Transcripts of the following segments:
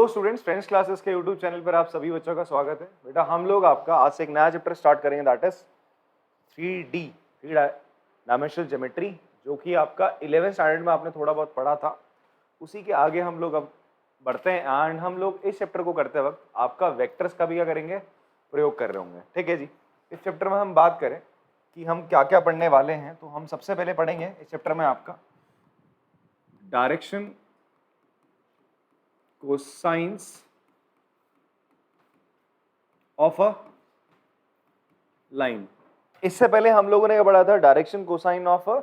तो students, friends classes के YouTube channel पर आप सभी बच्चों का स्वागत है। बेटा हम लोग आपका आज से एक नया चैप्टर स्टार्ट करेंगे, that is 3D three dimensional geometry, जो कि आपका 11th स्टैंडर्ड में आपने थोड़ा बहुत पढ़ा था। उसी के आगे हम लोग अब बढ़ते हैं एंड हम लोग इस चैप्टर को करते वक्त आपका वेक्टर्स का भी क्या करेंगे, प्रयोग कर रहे होंगे। ठीक है जी। इस चैप्टर में हम बात करें कि हम क्या क्या पढ़ने वाले हैं, तो हम सबसे पहले पढ़ेंगे इस चैप्टर में आपका direction cosines of a line. इससे पहले हम लोगों ने क्या पढ़ा था, direction cosine of a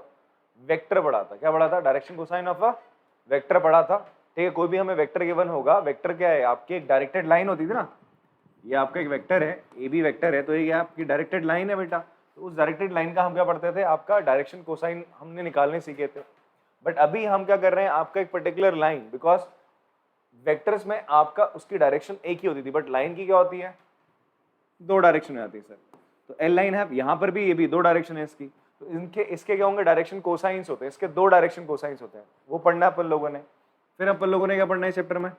vector पढ़ा था। क्या पढ़ा था? Direction cosine of a vector पढ़ा था। ठीक है, कोई भी हमें वेक्टर गिवन होगा, वेक्टर क्या है, आपकी एक डायरेक्टेड लाइन होती थी ना, ये आपका एक वेक्टर है, ए बी वेक्टर है, तो ये आपकी डायरेक्टेड लाइन है बेटा। तो उस डायरेक्टेड लाइन का हम क्या पढ़ते थे, आपका डायरेक्शन कोसाइन हमने निकालने सीखे थे। बट अभी हम क्या कर रहे हैं, आपका एक पर्टिकुलर लाइन, बिकॉज वेक्टर्स में आपका उसकी डायरेक्शन एक ही होती थी, बट लाइन की क्या होती है, दो डायरेक्शन आती है सर। तो एल लाइन है, यहां पर भी ये भी दो डायरेक्शन है इसकी, तो इनके इसके क्या होंगे, डायरेक्शन कोसाइंस होते हैं, इसके दो डायरेक्शन कोसाइंस होते हैं, वो पढ़ना है अपन लोगों ने। फिर अपन लोगों ने क्या पढ़ना है इस चैप्टर में,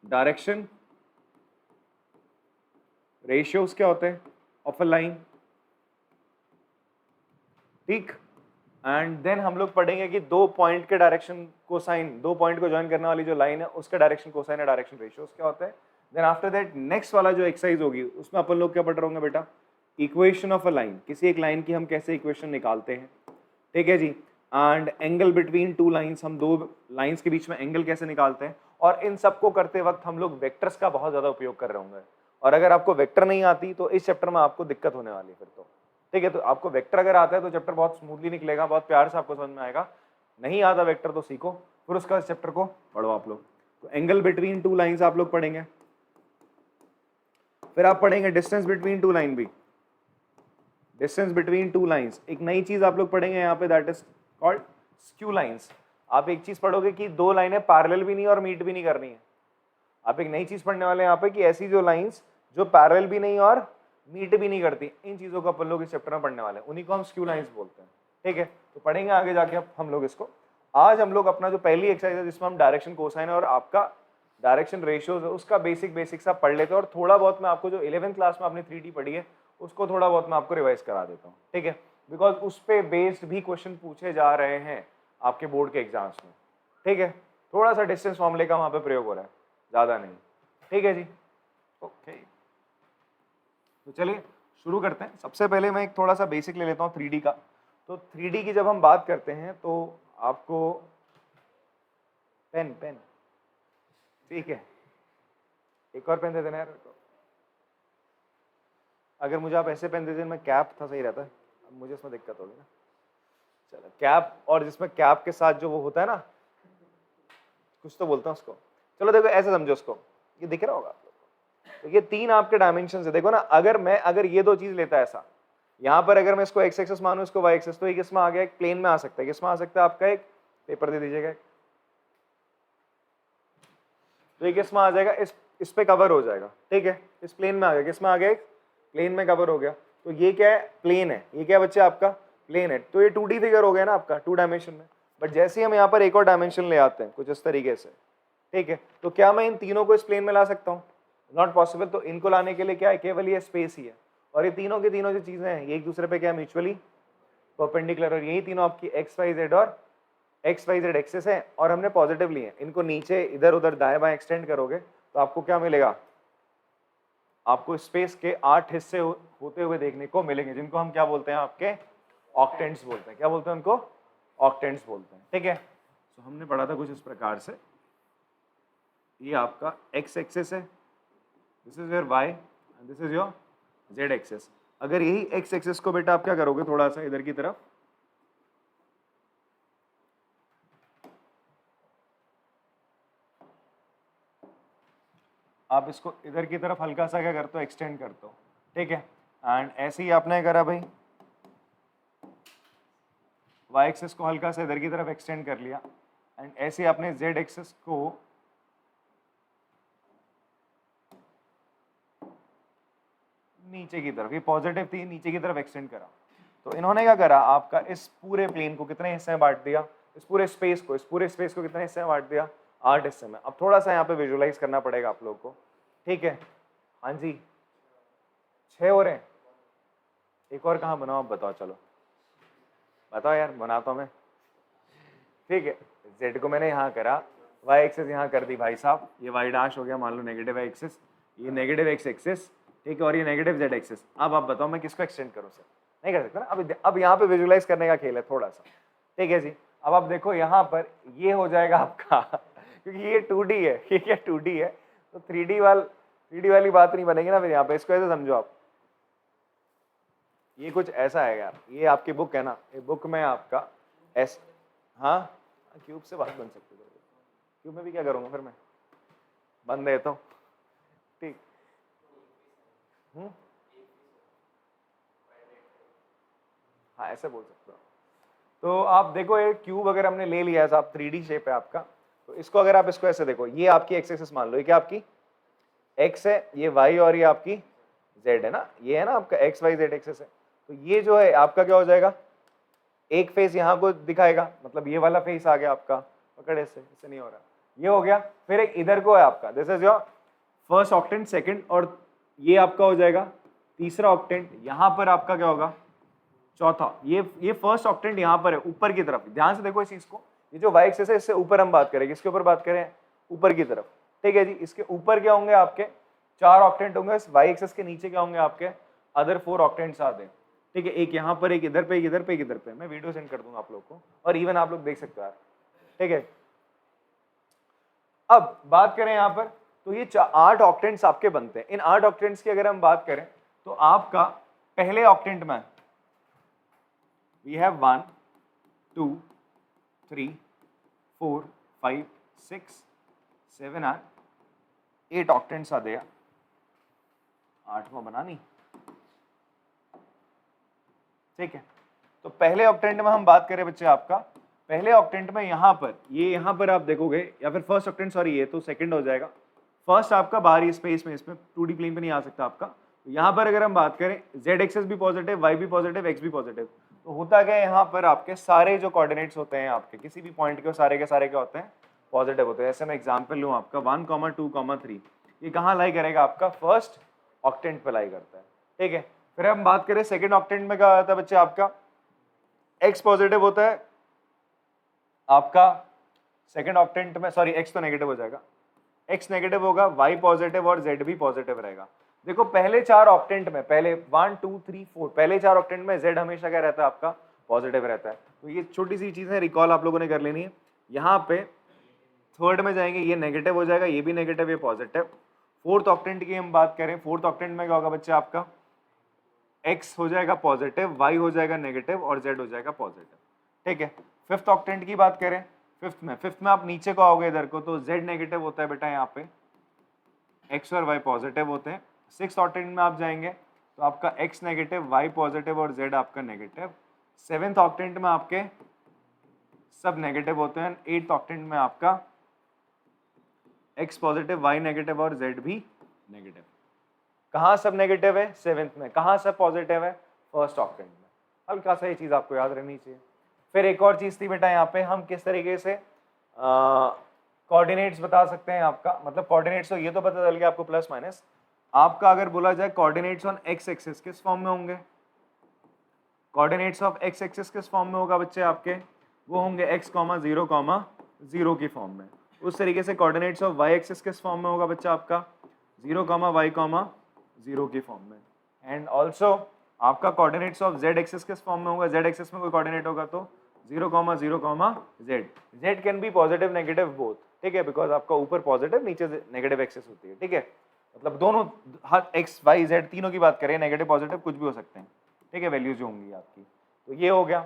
डायरेक्शन रेशियोज क्या होते हैं ऑफ अ लाइन। ठीक। एंड देन हम लोग पढ़ेंगे कि दो पॉइंट के डायरेक्शन कोसाइन, दो पॉइंट को ज्वाइन करने वाली जो लाइन है उसका डायरेक्शन कोसाइन है, डायरेक्शन रेशियोज क्या होते हैं। देन आफ्टर दैट नेक्स्ट वाला जो एक्सरसाइज होगी उसमें अपन लोग क्या पढ़ रहे होंगे बेटा, इक्वेशन ऑफ अ लाइन, किसी एक लाइन की हम कैसे इक्वेशन निकालते हैं। ठीक है जी। And angle between two lines, हम दो लाइंस के बीच में एंगल कैसे निकालते हैं। और इन सबको करते वक्त हम लोग वेक्टर्स का बहुत ज्यादा उपयोग कर रहे होंगे, और अगर आपको वेक्टर नहीं आती तो इस चैप्टर में आपको दिक्कत होने वाली फिर तो। ठीक है, तो आपको वेक्टर अगर आता है तो चैप्टर बहुत स्मूथली निकलेगा, बहुत प्यार से आपको समझ में आएगा। नहीं आता वेक्टर तो सीखो, फिर उसका इस चैप्टर को पढ़ो आप लोग। तो एंगल बिटवीन टू लाइंस आप लोग पढ़ेंगे, फिर आप पढ़ेंगे डिस्टेंस बिटवीन टू लाइन भी, डिस्टेंस बिटवीन टू लाइंस। एक नई चीज आप लोग पढ़ेंगे यहाँ पे, that is called skew lines. आप एक चीज पढ़ोगे कि दो लाइनें पैरेलल भी नहीं और मीट भी नहीं करनी है। आप एक नई चीज पढ़ने वाले हैं यहाँ पे कि ऐसी जो लाइंस जो पैरेलल भी नहीं और मीट भी नहीं करती, इन चीजों को अपन लोग इस चैप्टर में पढ़ने वाले हैं, उन्हीं को हम स्क्यू लाइंस बोलते हैं। ठीक है, तो पढ़ेंगे आगे जाके हम लोग इसको। आज हम लोग अपना जो पहली एक्सरसाइज है जिसमें हम डायरेक्शन कोसाइन और आपका डायरेक्शन रेशियोज है उसका बेसिक सा पढ़ लेते हैं, और थोड़ा बहुत मैं आपको जो 11th क्लास में आपने 3D पढ़ी है उसको थोड़ा बहुत मैं आपको रिवाइज करा देता हूँ। ठीक है, बिकॉज उस पर बेस्ड भी क्वेश्चन पूछे जा रहे हैं आपके बोर्ड के एग्जाम्स में। ठीक है, थोड़ा सा डिस्टेंस फॉर्मूले का वहां पे प्रयोग हो रहा है, ज्यादा नहीं। ठीक है जी, ओके। तो चलिए शुरू करते हैं। सबसे पहले मैं एक थोड़ा सा बेसिक ले लेता हूँ 3D का। तो 3D की जब हम बात करते हैं तो आपको पेन पेन ठीक है, एक और पेन दे देना यार। अगर मुझे आप ऐसे पेन दे दें, मैं कैप था सही रहता है, अब मुझे इसमें दिक्कत होगी ना। चलो कैप, और जिसमें कैप के साथ जो वो होता है ना, कुछ तो बोलते हैं उसको। चलो देखो ऐसे समझो उसको, ये दिख रहा होगा आप लोग को। तो ये तीन आपके डायमेंशन है, देखो ना। अगर ये दो चीज लेता है ऐसा, यहाँ पर अगर मैं इसको एक्स एक्सेस मानूं, इसको वाई एक्सेस, तो ये किसमें आ गया, एक प्लेन में आ सकता है। किसमें आ सकता है आपका, एक पेपर दे दीजिएगा, तो ये किसमें आ जाएगा, इस पे कवर हो जाएगा। ठीक है, इस प्लेन में आ गया, किसमें आ गया, एक प्लेन में कवर हो गया। तो ये क्या है, प्लेन है। ये क्या बच्चे आपका प्लेन है, तो ये 2D फिगर हो गया ना आपका, 2 डायमेंशन में। बट जैसे ही हम यहाँ पर एक और डायमेंशन ले आते हैं कुछ इस तरीके से, ठीक है, तो क्या मैं इन तीनों को इस प्लेन में ला सकता हूँ? Not possible. तो इनको लाने के लिए क्या है, केवल ये स्पेस ही है। और ये तीनों की तीनों जो चीजें हैं ये एक दूसरे पे क्या, म्यूचुअली परपेंडिकुलर। और यही तीनों आपकी एक्स वाई जेड और एक्स वाई जेड एक्सेस है, और हमने पॉजिटिव लिए हैं। इनको नीचे इधर उधर दाएं बाएं एक्सटेंड करोगे तो आपको क्या मिलेगा, आपको स्पेस के 8 हिस्से होते हुए देखने को मिलेंगे, जिनको हम क्या बोलते हैं, आपके ऑक्टेंट्स बोलते हैं। क्या बोलते हैं उनको, ऑक्टेंट्स बोलते हैं। ठीक है, तो हमने पढ़ा था कुछ इस प्रकार से, ये आपका एक्स एक्सेस है, this is your Y and this is your Z axis. अगर यही एक्स एक्सेस को बेटा आप क्या करोगे, थोड़ा सा इधर की तरफ, आप इसको इधर की तरफ हल्का सा क्या करते हो, एक्सटेंड करते हो। ठीक है, एंड ऐसे ही आपने करा भाई, वाई एक्सेस को हल्का सा इधर की तरफ एक्सटेंड कर लिया, एंड ऐसे आपने जेड एक्सेस को नीचे की तरफ, ये पॉजिटिव थी, नीचे की तरफ एक्सटेंड करा। तो इन्होंने क्या करा, आपका इस पूरे प्लेन को कितने हिस्से में बांट दिया, इस पूरे स्पेस को कितने हिस्से में बांट दिया, 8 हिस्से में। अब थोड़ा सा यहाँ पे विजुअलाइज करना पड़ेगा आप लोगों को, ठीक है। हाँ जी 6 हो रहे हैं, एक और कहाँ बनाओ, आप बताओ, चलो बताओ यार, बनाता हूँ मैं, ठीक है। जेड को मैंने यहाँ करा, वाई एक्सिस यहाँ कर दी भाई साहब, ये वाई डैश हो गया मान लो नेगेटिव वाई एक्सिस, ये नेगेटिव एक्स एक्सिस, ठीक है, और ये नेगेटिव जेड एक्सिस। अब आप बताओ मैं किसको एक्सटेंड करूँ सर, नहीं कर सकता ना। अब यहाँ पे विजुअलाइज करने का खेल है थोड़ा सा, ठीक है जी। अब आप देखो यहाँ पर ये हो जाएगा आपका क्योंकि ये 2D है, ये क्या 2D है, तो 3D वाली बात नहीं बनेगी ना फिर यहाँ पे। इसको ऐसे समझो आप, ये कुछ ऐसा है यार, ये आपकी बुक है ना, ये बुक में आपका एस, हाँ क्यूब से बात बन सकती है, क्यूब में भी क्या करूँगा फिर मैं, बन देता हूँ, ठीक। हाँ ऐसे बोल सकते हो। तो आप देखो ये क्यूब अगर हमने ले लिया है साहब, 3D शेप है आपका, तो इसको अगर आप इसको ऐसे देखो, ये आपकी एक्स एक्सिस मान लो, ये क्या आपकी एक्स है, ये वाई और ये आपकी जेड है ना, ये है ना आपका एक्स वाई जेड एक्सिस है। तो ये जो है आपका क्या हो जाएगा, एक फेस यहाँ को दिखाएगा, मतलब ये वाला फेस आ गया आपका, पकड़े इससे नहीं हो रहा, ये हो गया। फिर एक इधर को है आपका, this is your first octant second, और ये आपका हो जाएगा तीसरा ऑक्टेंट। यहाँ पर आपका क्या होगा चौथा, ये फर्स्ट ऑक्टेंट यहाँ पर है ऊपर की तरफ, ध्यान से देखो इस चीज को, ये जो वाई एक्सिस है इससे ऊपर हम बात करें, किसके ऊपर बात करें, ऊपर की तरफ, ठीक है जी। इसके ऊपर क्या होंगे आपके 4 ऑक्टेंट होंगे, इस वाई एक्सिस के नीचे क्या होंगे आपके अदर 4 ऑक्टेंट्स आते हैं, ठीक है। एक यहाँ पर, एक इधर पे, एक इधर पे, एक इधर पे। मैं वीडियो सेंड कर दूंगा आप लोग को, और इवन आप लोग देख सकते हो यार, ठीक है। अब बात करें यहाँ पर, तो ये 8 ऑक्टेंट्स आपके बनते हैं। इन 8 ऑक्टेंट्स की अगर हम बात करें तो आपका पहले ऑक्टेंट में वी हैव 1 2 3 4 5 6 7 8 ऑक्टेंट्स आ गया, 8वां बना नहीं, ठीक है। तो पहले ऑक्टेंट में हम बात करें बच्चे आपका, पहले ऑक्टेंट में यहाँ पर, ये यहाँ पर आप देखोगे, या फिर फर्स्ट ऑक्टेंट, सॉरी ये तो सेकंड हो जाएगा, फर्स्ट आपका बाहरी स्पेस में, इसमें 2D प्लेन पे नहीं आ सकता आपका। तो यहाँ पर अगर हम बात करें जेड एक्सेस भी पॉजिटिव, वाई भी पॉजिटिव, एक्स भी पॉजिटिव, तो होता क्या है यहाँ पर आपके सारे जो कोऑर्डिनेट्स होते हैं आपके किसी भी पॉइंट के सारे क्या होते हैं पॉजिटिव होते हैं। ऐसे मैं एग्जाम्पल लूँ आपका 1, 2, 3, ये कहाँ लाई करेगा आपका फर्स्ट ऑक्टेंट पे लाई करता है, ठीक है। फिर हम बात करें सेकेंड ऑक्टेंट में क्या आता है बच्चे आपका, एक्स पॉजिटिव होता है आपका सेकेंड ऑक्टेंट में, सॉरी एक्स तो नेगेटिव हो जाएगा, एक्स नेगेटिव होगा, वाई पॉजिटिव और जेड भी पॉजिटिव रहेगा। देखो पहले 4 ऑक्टेंट में, पहले 1 2 3 4, पहले 4 ऑक्टेंट में जेड हमेशा क्या रहता है आपका पॉजिटिव रहता है। तो ये छोटी सी चीजें रिकॉल आप लोगों ने कर लेनी है। यहाँ पे थर्ड में जाएंगे, ये नेगेटिव हो जाएगा, ये भी नेगेटिव, ये पॉजिटिव। फोर्थ ऑक्टेंट की हम बात करें, फोर्थ ऑक्टेंट में क्या होगा बच्चे आपका, एक्स हो जाएगा पॉजिटिव, वाई हो जाएगा नेगेटिव और जेड हो जाएगा पॉजिटिव, ठीक है। फिफ्थ ऑक्टेंट की बात करें, फिफ्थ में आप नीचे को आओगे इधर को, तो जेड नेगेटिव होता है बेटा यहाँ पे, एक्स और वाई पॉजिटिव होते हैं। सिक्स ऑक्टेंट में आप जाएंगे तो आपका एक्स नेगेटिव, वाई पॉजिटिव और जेड आपका नेगेटिव। सेवेंथ ऑक्टेंट में आपके सब नेगेटिव होते हैं। एट्थ ऑक्टेंट में आपका एक्स पॉजिटिव, वाई नेगेटिव और जेड भी नेगेटिव। कहाँ सब नेगेटिव है, सेवेंथ में। कहाँ सब पॉजिटिव है, फर्स्ट ऑक्टेंट में। हल्का सा ये चीज आपको याद रहनी चाहिए। फिर एक और चीज थी बेटा यहाँ पे, हम किस तरीके से कोऑर्डिनेट्स बता सकते हैं आपका, मतलब कोऑर्डिनेट्स तो ये तो पता चल गया आपको प्लस माइनस। आपका अगर बोला जाए कोऑर्डिनेट्स ऑन एक्स एक्सिस किस फॉर्म में होंगे, कोऑर्डिनेट्स ऑफ एक्स एक्सिस किस फॉर्म में होगा बच्चे आपके, वो होंगे x, 0, की फॉर्म में। उस तरीके से कोऑर्डिनेट्स ऑफ वाई एक्सिस किस फॉर्म में होगा बच्चा आपका, 0, y, 0 की फॉर्म में। एंड ऑल्सो आपका कोऑर्डिनेट्स ऑफ z एक्सिस किस फॉर्म में होगा, z एक्सिस में कोई कोऑर्डिनेट होगा तो 0, 0, z। z can be positive negative both, ठीक है, बिकॉज आपका ऊपर पॉजिटिव नीचे नेगेटिव एक्सिस होती है, ठीक है। मतलब दोनों, हर x, y, z तीनों की बात करें, नेगेटिव पॉजिटिव कुछ भी हो सकते हैं, ठीक है, वैल्यूज जो होंगी आपकी। तो ये हो गया।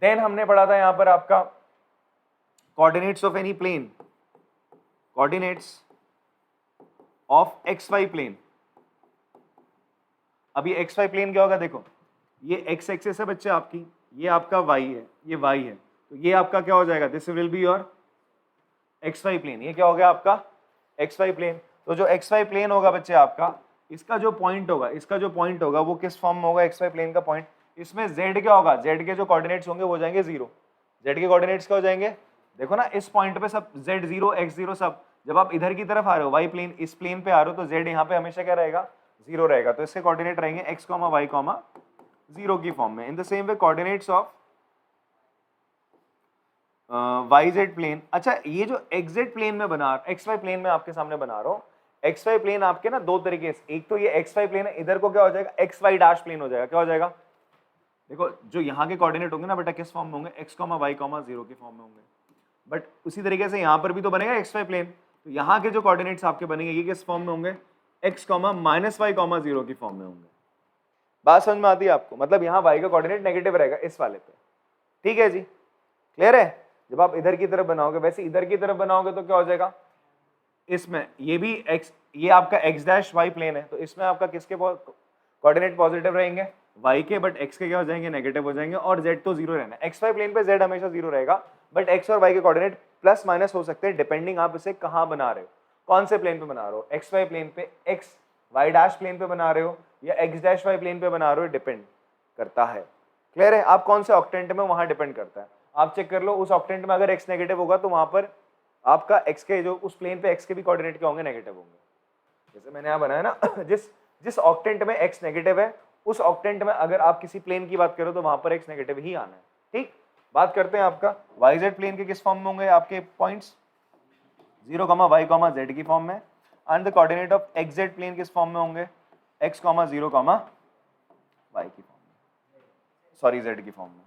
देन हमने पढ़ा था यहाँ पर आपका coordinates of any plane, coordinates of X Y plane. अब ये एक्स वाई प्लेन क्या होगा, देखो ये एक्स एक्सिस है बच्चे आपकी, ये आपका वाई है, ये वाई है, तो ये आपका क्या हो जाएगा, this will be your X Y plane. ये क्या हो गया आपका एक्स वाई प्लेन। तो जो एक्स वाई प्लेन होगा बच्चे आपका, इसका जो पॉइंट होगा, इसका जो पॉइंट होगा वो किस फॉर्म में होगा, एक्स वाई प्लेन का पॉइंट। इसमें z क्या होगा, z के जो कोऑर्डिनेट्स होंगे वो हो जाएंगे 0। z के कोऑर्डिनेट्स क्या हो जाएंगे, देखो ना इस पॉइंट पे सब z0 x0 सब, जब आप इधर की तरफ आ रहे हो y प्लेन, इस प्लेन पे आ रहे हो, तो z यहाँ पे हमेशा क्या रहेगा, 0 रहेगा। तो इसके कोऑर्डिनेट रहेंगे x, y, 0 की फॉर्म में। In the same way coordinates of yz plane, अच्छा ये जो xz प्लेन में बना, xy प्लेन में आपके सामने बना रहा हूँ, xy प्लेन आपके ना दो तरीके से, एक तो ये xy प्लेन है, इधर को क्या हो जाएगा, xy डैश प्लेन हो जाएगा। क्या हो जाएगा, देखो जो यहाँ के कोऑर्डिनेट होंगे ना बेटा किस फॉर्म में होंगे, x, y, 0 की फॉर्म में होंगे। बट उसी तरीके से यहाँ पर भी तो बनेगा xy प्लेन, तो यहाँ के जो कोऑर्डिनेट्स आपके बनेंगे ये किस फॉर्म में होंगे, x, -y, 0 की फॉर्म में होंगे। बात समझ में आती है आपको, मतलब यहाँ y का कोऑर्डिनेट नेगेटिव रहेगा इस वाले पे, ठीक है जी, क्लियर है। जब आप इधर की तरफ बनाओगे, वैसे इधर की तरफ बनाओगे तो क्या हो जाएगा, इसमें ये भी x, ये आपका x डैश y प्लेन है, तो इसमें आपका किसके कोऑर्डिनेट पॉजिटिव रहेंगे, y के, बट x के क्या हो जाएंगे, नेगेटिव हो जाएंगे, और z तो जीरो रहना है। xy प्लेन पे z हमेशा जीरो रहेगा, बट x और y के कोऑर्डिनेट प्लस माइनस हो सकते हैं डिपेंडिंग आप इसे कहाँ बना रहे हो, कौन से प्लेन पे बना रहे हो, xy प्लेन पे, x y डैश प्लेन पे बना रहे हो या x डैश y प्लेन पे बना रहे हो, डिपेंड करता है। क्लियर है, आप कौन से ऑक्टेंट में, वहां डिपेंड करता है। आप चेक कर लो उस ऑक्टेंट में अगर x नेगेटिव होगा तो वहां पर आपका x के जो उस प्लेन पे x के भी कोऑर्डिनेट क्या होंगे, नेगेटिव होंगे। जैसे मैंने यहाँ बनाया ना जिस ऑक्टेंट में x नेगेटिव है, उस ऑक्टेंट में अगर आप किसी प्लेन की बात करो तो वहां पर x नेगेटिव ही आना है। ठीक, बात करते हैं आपका yz प्लेन के किस फॉर्म में होंगे आपके पॉइंट्स, 0, y, z की फॉर्म में, and the coordinate of xz plane किस फॉर्म में होंगे, x, 0, y की फॉर्म में, सॉरी z की फॉर्म में।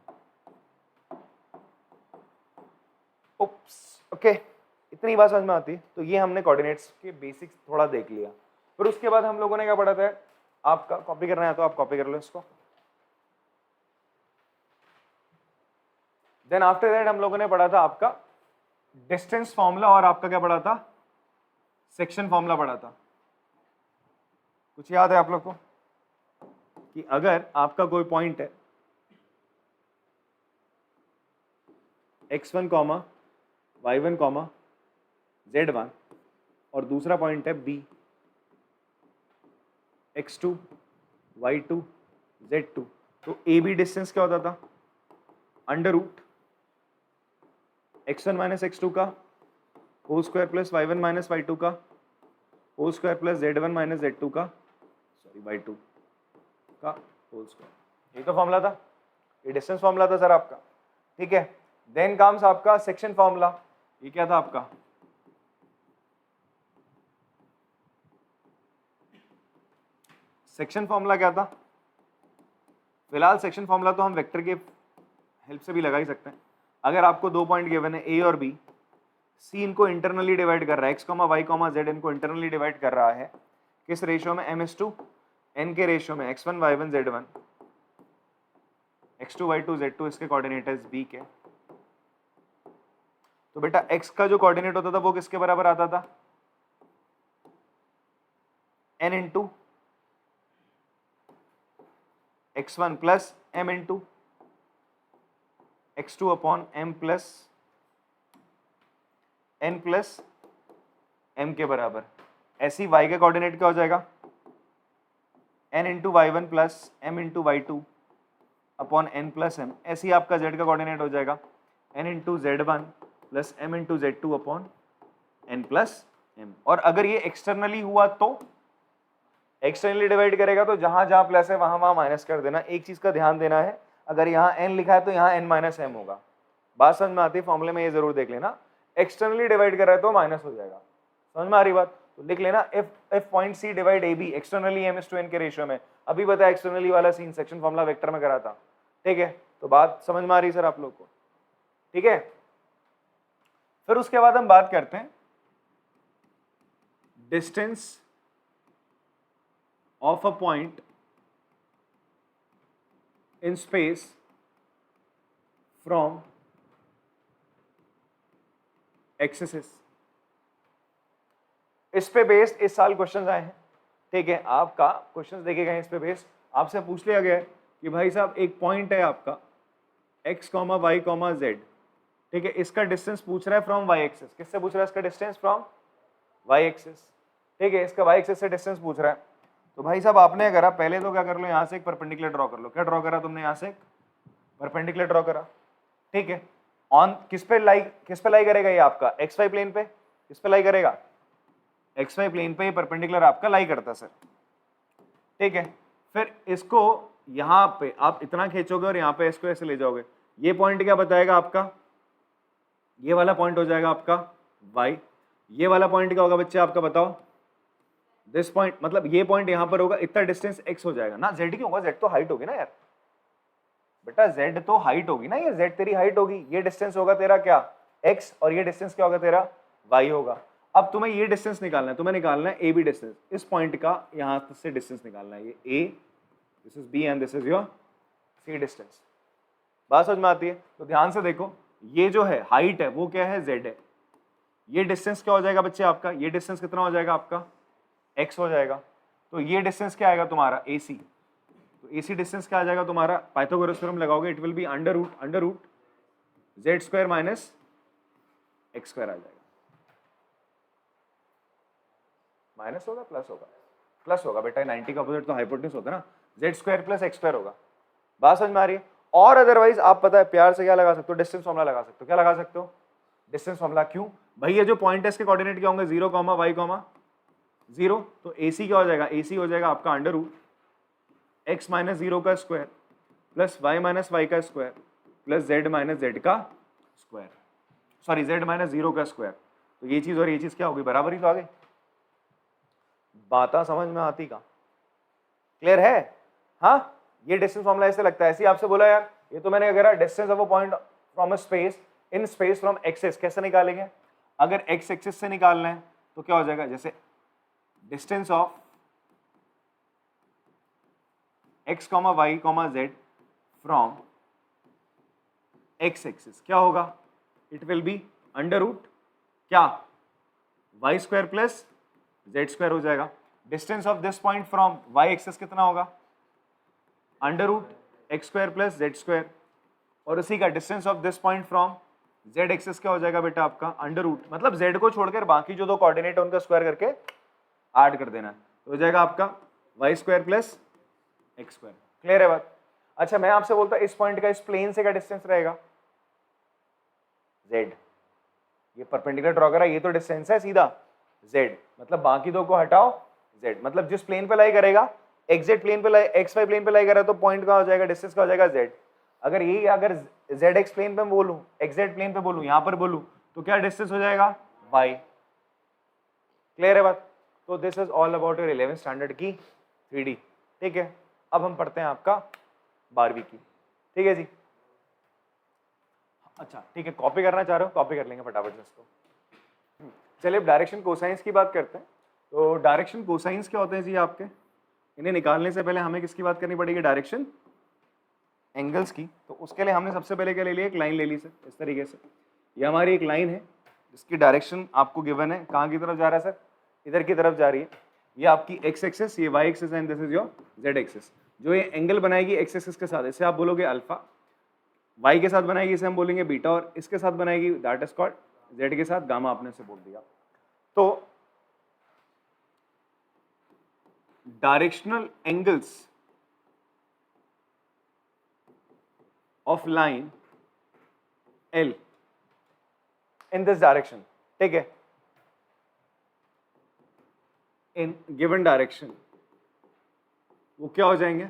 उप्स, ओके, इतनी बात समझ में आती। तो ये हमने कोऑर्डिनेट्स के बेसिक्स थोड़ा देख लिया। फिर उसके बाद हम लोगों ने क्या पढ़ा था, आपका कॉपी करना है तो आप कॉपी कर लो इसको। देन आफ्टर दैट हम लोगों ने पढ़ा था आपका डिस्टेंस फॉर्मूला, और आपका क्या पढ़ा था, सेक्शन फॉर्मूला पढ़ा था। कुछ याद है आप लोग को कि अगर आपका कोई पॉइंट है x1, y1, z1 और दूसरा पॉइंट है b x2, y2, z2, तो ए बी डिस्टेंस क्या होता था, under root x1 minus x2 का whole square plus y1 minus y2 का whole square plus z1 minus z2 का, सॉरी y2 का होल स्क्वायर। ये तो फॉर्मूला था, ये डिस्टेंस फॉर्मूला था सर आपका, ठीक है। देन कम्स आपका सेक्शन फॉर्मूला, ये क्या था आपका, सेक्शन फॉर्मूला क्या था, फिलहाल सेक्शन फॉर्मूला तो हम वेक्टर के हेल्प से भी लगा ही सकते हैं। अगर आपको दो पॉइंट गिवन है ए और बी, सी इनको इंटरनली डिवाइड कर रहा है, x, y, z इनको इंटरनली डिवाइड कर रहा है किस रेशियो में, m/2 n के रेशियो में, x1, y1, z1, x2, y2, z2 इसके कोऑर्डिनेट है b के। तो बेटा x का जो कोऑर्डिनेट होता था वो किसके बराबर आता था, n into x1 plus m into x2 upon m plus n plus m के बराबर। ऐसी y का कोऑर्डिनेट क्या हो जाएगा, n into y1 plus m into y2 upon n plus m। ऐसी आपका z का कोऑर्डिनेट हो जाएगा n into z1 plus m into z2 upon n plus m। और अगर ये एक्सटर्नली हुआ तो एक्सटर्नली डिवाइड करेगा तो जहां जहां प्लस है वहां वहां माइनस कर देना। एक चीज का ध्यान देना है, अगर यहाँ n लिखा है तो यहाँ n माइनस m होगा। बात समझ में आती है, फॉर्मूले में ये जरूर देख लेना, एक्सटर्नली डिवाइड कर रहा है तो माइनस हो जाएगा। समझ में आ रही बात, तो लिख लेना if point C divide A B externally m/n के रेशियो में। अभी बताया एक्सटर्नली वाला सीन सेक्शन फॉर्मूला वेक्टर में करा था, ठीक है। तो बात समझ में आ रही सर आप लोग को, ठीक है। फिर उसके बाद हम बात करते हैं distance of a point in space from axis. इस पे बेस्ड इस साल क्वेश्चंस आए हैं, ठीक है। आपका क्वेश्चंस देखे गए इस पे बेस्ड, आपसे पूछ लिया गया है कि भाई साहब एक पॉइंट है आपका x, y, z, ठीक है। इसका डिस्टेंस पूछ रहा है फ्रॉम y एक्सिस। किससे पूछ रहा है इसका डिस्टेंस, फ्रॉम y एक्सिस, ठीक है। इसका y एक्सिस से डिस्टेंस पूछ रहा है। तो भाई साहब आपने करा, पहले तो क्या कर लो, यहाँ से एक परपेंडिकुलर ड्रॉ कर लो। क्या ड्रॉ करा तुमने, यहाँ से एक परपेंडिकुलर ड्रॉ करा, ठीक है। ऑन किस पे लाई करेगा ये आपका एक्स वाई प्लेन पे, किस पे लाई करेगा, एक्स वाई प्लेन पे ये परपेंडिकुलर आपका लाई करता सर, ठीक है। फिर इसको यहां पे आप इतना खींचोगे और यहां पे इसको ऐसे ले जाओगे, ये पॉइंट क्या बताएगा आपका, ये वाला पॉइंट हो जाएगा आपका y, ये वाला पॉइंट क्या होगा बच्चे आपका बताओ, दिस पॉइंट, मतलब ये पॉइंट यहां पर होगा, इतना डिस्टेंस x हो जाएगा ना, z क्यों होगा, z तो हाइट होगी ना यार बेटा, z तो हाइट होगी ना, ये z तेरी हाइट होगी, ये डिस्टेंस होगा तेरा क्या x, और ये डिस्टेंस क्या होगा तेरा y होगा। अब तुम्हें ये डिस्टेंस निकालना है, तुम्हें निकालना है AB डिस्टेंस, इस पॉइंट का यहां से डिस्टेंस निकालना है, ये A, this is B and this is your C distance. बात समझ में आती है? तो ध्यान से देखो, ये जो है हाइट है वो क्या है, z है, ये डिस्टेंस क्या हो जाएगा बच्चे आपका, ये डिस्टेंस कितना हो जाएगा आपका x हो जाएगा, तो ये डिस्टेंस क्या आएगा तुम्हारा AC, तो AC डिस्टेंस क्या आ जाएगा तुम्हारा, पाइथागोरस थ्योरम लगाओगे, it will be under root z square minus x square आ जाएगा, माइनस होगा प्लस होगा बेटा, 90 का अपोजिट तो हाइपोटेन्यूज होता है ना, z square plus x square होगा। बात समझ में आ रही है? और अदरवाइज आप पता है प्यार से क्या लगा सकते हो, डिस्टेंस फॉर्मूला लगा सकते हो, क्या लगा सकते हो, डिस्टेंस फॉर्मूला। क्यों भाई, ये जो पॉइंट है इसके कोऑर्डिनेट क्या होंगे, 0, y, 0, तो AC क्या हो जाएगा, AC हो जाएगा आपका अंडर रूट x माइनस 0 का square plus y minus y का square plus z minus z का स्क्वायर, सॉरी z माइनस 0 का स्क्वायर, तो ये चीज और ये चीज क्या होगी, बराबर ही तो आ गई। बात समझ में आती का, क्लियर है? हाँ, ये डिस्टेंस फॉर्मूला ऐसे लगता है, ऐसे आपसे बोला यार, ये तो मैंने अगर distance of a point from a space in space from axis, कैसे निकालेंगे, अगर x एक्सिस से निकालना है तो क्या हो जाएगा, जैसे distance of x, y, z फ्रॉम x एक्सिस क्या होगा, it will be under root क्या y square plus z square हो जाएगा। Distance of this point from y axis कितना होगा, under root X square plus Z square, और उसी का distance of this point from Z axis क्या हो जाएगा बेटा आपका अंडर रूट, मतलब जेड को छोड़कर बाकी जो दो कोऑर्डिनेट है उनका स्क्वायर करके ऐड कर देना है, तो हो जाएगा आपका Y square plus X square. Clear है बात? अच्छा मैं आपसे बोलता इस पॉइंट का इस प्लेन से क्या डिस्टेंस रहेगा, जेड, ये परपेंडिकुलर ड्रॉ करा, ये तो डिस्टेंस है सीधा जेड, मतलब बाकी दो को हटाओ जेड, मतलब जिस प्लेन पे लाई करेगा, एक्जेक्ट प्लेन पे लाई, एक्स वाई प्लेन पे लाई करा तो पॉइंट का हो जाएगा, डिस्टेंस का हो जाएगा जेड। अगर ये अगर जेड एक्स प्लेन पे बोलूं, एक्जेक्ट प्लेन पे बोलूं, यहां पर बोलूं तो क्या डिस्टेंस हो जाएगा वाई। क्लियर है बात? तो this is all about your 11th standard की 3D। ठीक है, अब हम पढ़ते हैं आपका 12वीं की। ठीक है जी, अच्छा ठीक है, कॉपी करना चाह रहे हो कॉपी कर लेंगे फटाफट से इसको। चलिए अब डायरेक्शन कोसाइंस की बात करते हैं। तो डायरेक्शन कोसाइंस क्या होते हैं जी आपके, इन्हें निकालने से पहले हमें किसकी बात करनी पड़ेगी, डायरेक्शन एंगल्स की। तो उसके लिए हमने सबसे पहले क्या ले लिया, एक लाइन ले ली सर इस तरीके से, ये हमारी एक लाइन है जिसकी डायरेक्शन आपको गिवन है, कहाँ की तरफ जा रहा है सर, इधर की तरफ जा रही है। ये आपकी एक्स एक्सिस, ये Y axis and this is your Z axis. जो ये एंगल बनाएगी एक्स एक्सिस के साथ, इसे आप बोलोगे अल्फा, वाई के साथ बनाएगी इसे हम बोलेंगे बीटा, और इसके साथ बनाएगी दैट इज कॉल्ड, जेड के साथ गामा आपने से बोल दिया। तो directional angles of line L in this direction, ठीक है, इन गिवन डायरेक्शन, वो क्या हो जाएंगे,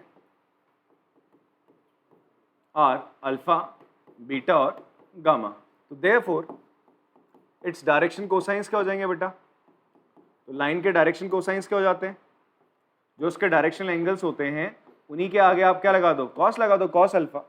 आर अल्फा बीटा और गामा। तो देयरफॉर इट्स डायरेक्शन कोसाइंस क्या हो जाएंगे बेटा, तो लाइन के डायरेक्शन कोसाइंस क्या हो जाते हैं, जो उसके डायरेक्शनल एंगल्स होते हैं उन्हीं के आगे आप क्या लगा दो, कॉस लगा दो, कॉस अल्फा,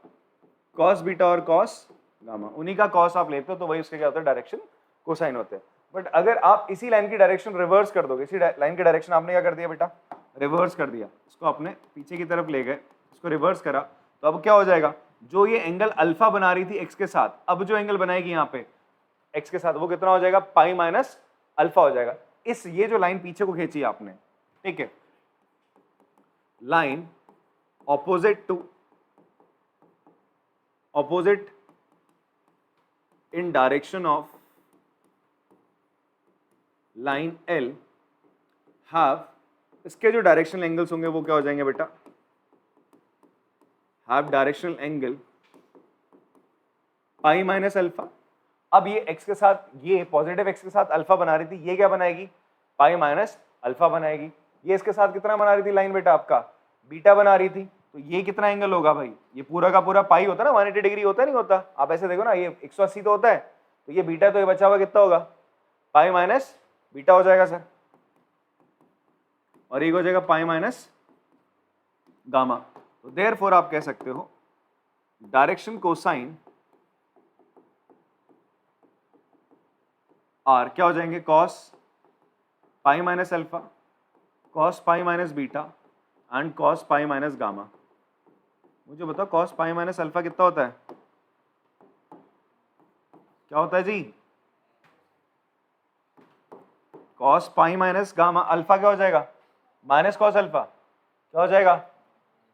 कॉस बीटा और कॉस गामा, उन्हीं का कॉस आप लेते हो तो वही उसके क्या होता है, डायरेक्शन कोसाइन होते हैं। बट अगर आप इसी लाइन की डायरेक्शन रिवर्स कर दोगे, इसी लाइन की डायरेक्शन आपने क्या कर दिया बेटा, रिवर्स कर दिया, इसको आपने पीछे की तरफ ले गए, इसको रिवर्स करा, तो अब क्या हो जाएगा, जो ये एंगल अल्फा बना रही थी एक्स के साथ, अब जो एंगल बनाएगी यहाँ पे एक्स के साथ, वो कितना हो जाएगा, पाई माइनस अल्फा हो जाएगा। इस ये जो लाइन पीछे को खींची आपने, ठीक है, line opposite in direction of line L have, इसके जो डायरेक्शनल एंगल्स होंगे वो क्या हो जाएंगे बेटा, have directional angle pi minus alpha. अब ये x के साथ, ये पॉजिटिव x के साथ अल्फा बना रही थी, ये क्या बनाएगी, पाई माइनस अल्फा बनाएगी। ये इसके साथ कितना बना रही थी लाइन बेटा, आपका बीटा बना रही थी। तो ये कितना एंगल होगा भाई, ये पूरा का पूरा पाई होता है ना, 180 डिग्री होता है, नहीं होता, आप ऐसे देखो ना, ये 180 तो होता है, तो ये बीटा, तो ये बचा हुआ कितना होगा, पाई माइनस बीटा हो जाएगा सर, और ये हो जाएगा पाई माइनस गामा। तो देयरफॉर आप कह सकते हो डायरेक्शन कोसाइन आर क्या हो जाएंगे, cos pi minus alpha, cos pi minus beta and cos pi minus gamma. मुझे बताओ कॉस पाई माइनस अल्फा कितना होता है, क्या होता है जी, cos pi minus gamma, alpha क्या हो जाएगा, माइनस कॉस अल्फा, क्या हो जाएगा,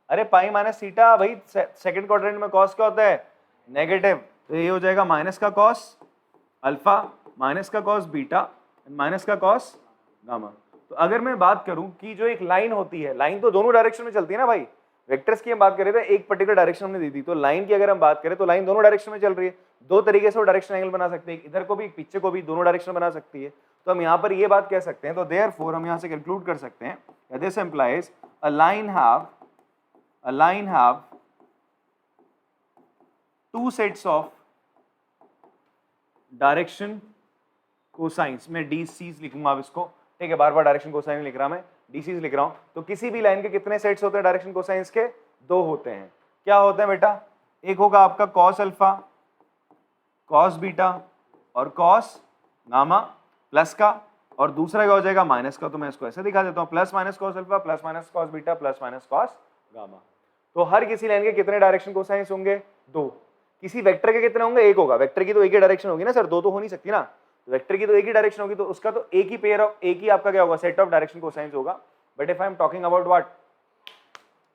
अरे पाई माइनस थीटा, भाई सेकंड क्वाड्रेंट में कॉस क्या होता है, नेगेटिव, तो ये हो जाएगा माइनस का कॉस अल्फा माइनस का कॉस बीटा माइनस का कॉस गामा। तो अगर मैं बात करूं कि जो एक लाइन होती है, लाइन तो दोनों डायरेक्शन में चलती है ना भाई, वेक्टर्स की हम बात करें तो एक पर्टिकुलर डायरेक्शन हमने दी थी, तो लाइन की अगर हम बात करें तो लाइन दोनों डायरेक्शन में चल रही है, दो तरीके से वो डायरेक्शन एंगल बना सकते हैं, इधर को भी पीछे को भी, दोनों डायरेक्शन बना सकती है। तो हम यहाँ पर ये बात कह सकते हैं, तो देयरफॉर हम यहाँ से कंक्लूड कर सकते हैं this implies a line have two sets of direction cosines, में डी सीज लिखूंगा अब इसको, ठीक है, बार बार डायरेक्शन कोसाइन लिख रहा मैं, डी सीज लिख रहा हूं। तो किसी भी लाइन के कितने सेट्स होते हैं डायरेक्शन कोसाइंस के, दो होते हैं। क्या होते हैं बेटा, एक होगा आपका कॉस अल्फा, कॉस बीटा और कॉस गामा प्लस का, और दूसरा क्या हो जाएगा माइनस का। तो मैं इसको ऐसे दिखा देता हूं, plus minus cos alpha plus minus cos beta plus minus cos gamma. तो हर किसी लाइन के कितने डायरेक्शन कोसाइंस होंगे, दो। किसी वेक्टर के कितने होंगे, एक होगा, वेक्टर की तो एक ही डायरेक्शन होगी ना सर, दो तो हो नहीं सकती ना, वेक्टर की तो एक ही डायरेक्शन होगी, तो उसका तो एक ही पेयर ऑफ, एक ही आपका क्या होगा, सेट ऑफ डायरेक्शन कोसाइंस होगा। But if I am talking about what,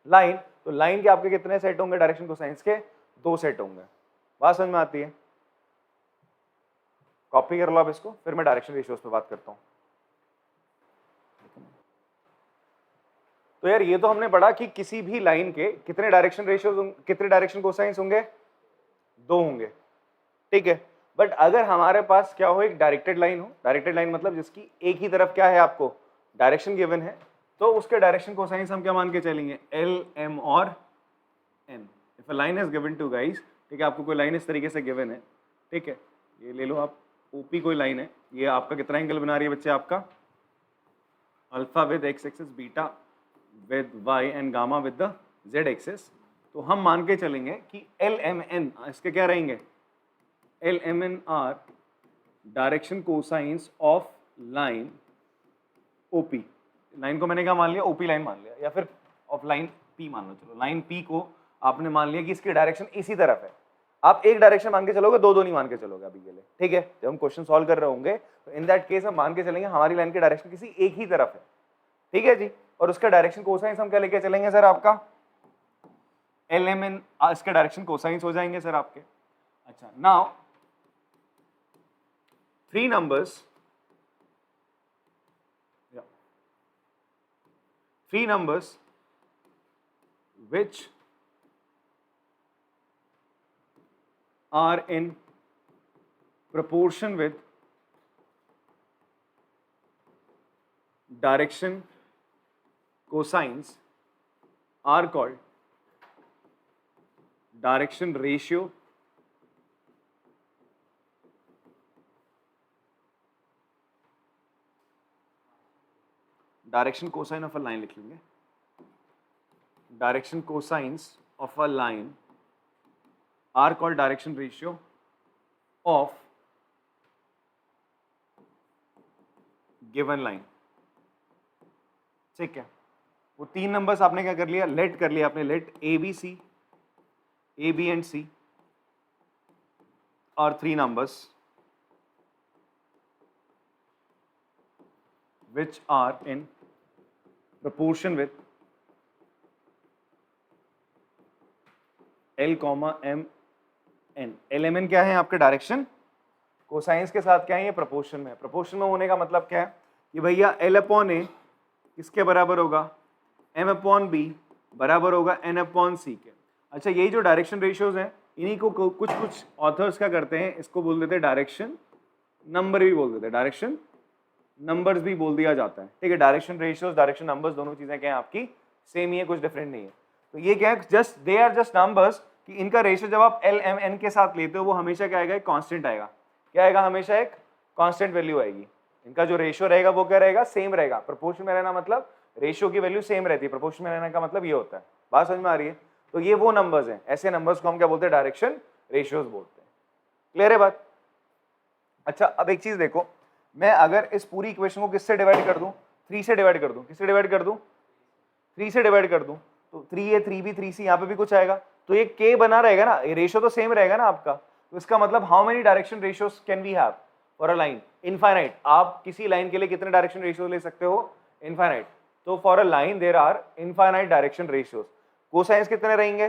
line, तो लाइन के आपके कितने सेट होंगे डायरेक्शन कोसाइंस के, दो सेट होंगे। बात समझ में आती है, कॉपी कर लो आप इसको, फिर मैं डायरेक्शन रेशियोज पे बात करता हूं। तो यार ये तो हमने पढ़ा कि किसी भी लाइन के कितने डायरेक्शन रेशियोज, कितने डायरेक्शन कोसाइंस होंगे, दो होंगे, ठीक है। बट अगर हमारे पास क्या हो, एक डायरेक्टेड लाइन हो, डायरेक्टेड लाइन मतलब जिसकी एक ही तरफ क्या है, आपको डायरेक्शन गिवन है, तो उसके डायरेक्शन कोसाइंस हम क्या मान के चलेंगे, एल एम और एन। If a line is given to guys, ठीक है, आपको कोई लाइन इस तरीके से गिवन है, ठीक है, ये ले लो आप, ओपी कोई लाइन है, ये आपका कितना एंगल बना रही है बच्चे, आपका alpha with X axis, beta with Y and gamma with the Z axis. तो हम मान के चलेंगे कि एल एम एन इसके क्या रहेंगे, L M N are direction cosines of line OP. लाइन को मैंने क्या मान लिया, ओपी लाइन मान लिया, या फिर ऑफ लाइन पी मान लो, चलो लाइन पी को आपने मान लिया कि इसकी डायरेक्शन इसी तरफ है। आप एक डायरेक्शन मान के चलोगे, दो नहीं मान के चलोगे अभी के लिए, ठीक है। जब हम क्वेश्चन सॉल्व कर रहे होंगे तो इन दैट केस हम मान के चलेंगे हमारी लाइन की डायरेक्शन किसी एक ही तरफ है, ठीक है जी। और उसका डायरेक्शन कोसाइंस हम क्या लेके चलेंगे सर, आपका एल एम एन, इसके डायरेक्शन कोसाइंस हो जाएंगे सर आपके। अच्छा, now three numbers which are in proportion with direction cosines are called direction ratio, direction cosine of a line लिख लेंगे, direction cosines of a line are called direction ratio of given line, ठीक है। वो तीन numbers आपने क्या कर लिया, लेट कर लिया आपने, let A B C, A B and C और three numbers which are in proportion with L, M, N। L, M, N क्या है आपके डायरेक्शन कोसाइंस के साथ क्या है, ये प्रोपोर्शन में है। प्रोपोर्शन में होने का मतलब क्या है कि भैया L अपॉन A किसके बराबर होगा, M अपॉन B बराबर होगा N अपॉन C के। अच्छा, यही जो डायरेक्शन रेशियोज हैं इन्हीं को कुछ कुछ ऑथर्स क्या करते हैं, इसको बोल देते हैं डायरेक्शन नंबर भी बोल देते हैं, डायरेक्शन नंबर्स भी बोल दिया जाता है, ठीक है। डायरेक्शन रेशियोज, डायरेक्शन नंबर्स, दोनों चीजें क्या है आपकी सेम ही है, कुछ डिफरेंट नहीं है। तो ये क्या है, just they are just numbers कि इनका रेशियो जब आप एल एम एन के साथ लेते हो वो हमेशा क्या आएगा, एक कांस्टेंट आएगा। क्या आएगा, हमेशा एक कांस्टेंट वैल्यू आएगी। इनका जो रेशियो रहेगा वो क्या रहेगा, सेम रहेगा। प्रोपोर्शन में रहना मतलब रेशियो की वैल्यू सेम रहती है, प्रोपोर्शन में रहने का मतलब ये होता है। बात समझ में आ रही है? तो ये वो नंबर्स हैं, ऐसे नंबर्स को हम क्या बोलते हैं, डायरेक्शन रेशियोज बोलते हैं। क्लियर है बात? अच्छा, अब एक चीज देखो, मैं अगर इस पूरी इक्वेशन को किससे डिवाइड कर दूं, 3 से डिवाइड कर दूं, किससे डिवाइड कर दूं, 3 से डिवाइड कर दूं, तो 3a 3b 3c, यहाँ पे भी कुछ आएगा, तो ये k बना रहेगा ना, ये रेशियो तो सेम रहेगा ना आपका। तो इसका मतलब how many direction ratios can we have for a line, infinite. आप किसी लाइन के लिए कितने डायरेक्शन रेशियो ले सकते हो, इनफाइनाइट। तो for a line there are infinite direction ratios. Cosines कितने रहेंगे,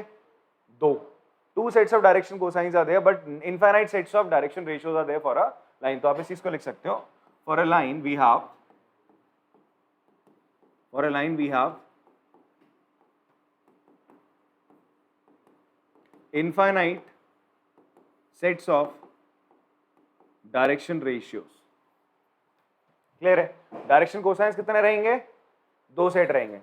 2 sets of direction cosines are there, but infinite sets of direction ratios are there for a line. तो आप इस चीज को लिख सकते हो, for a line we have, for a line we have infinite sets of direction ratios। Clear है? Direction cosines कितने रहेंगे, 2 सेट रहेंगे,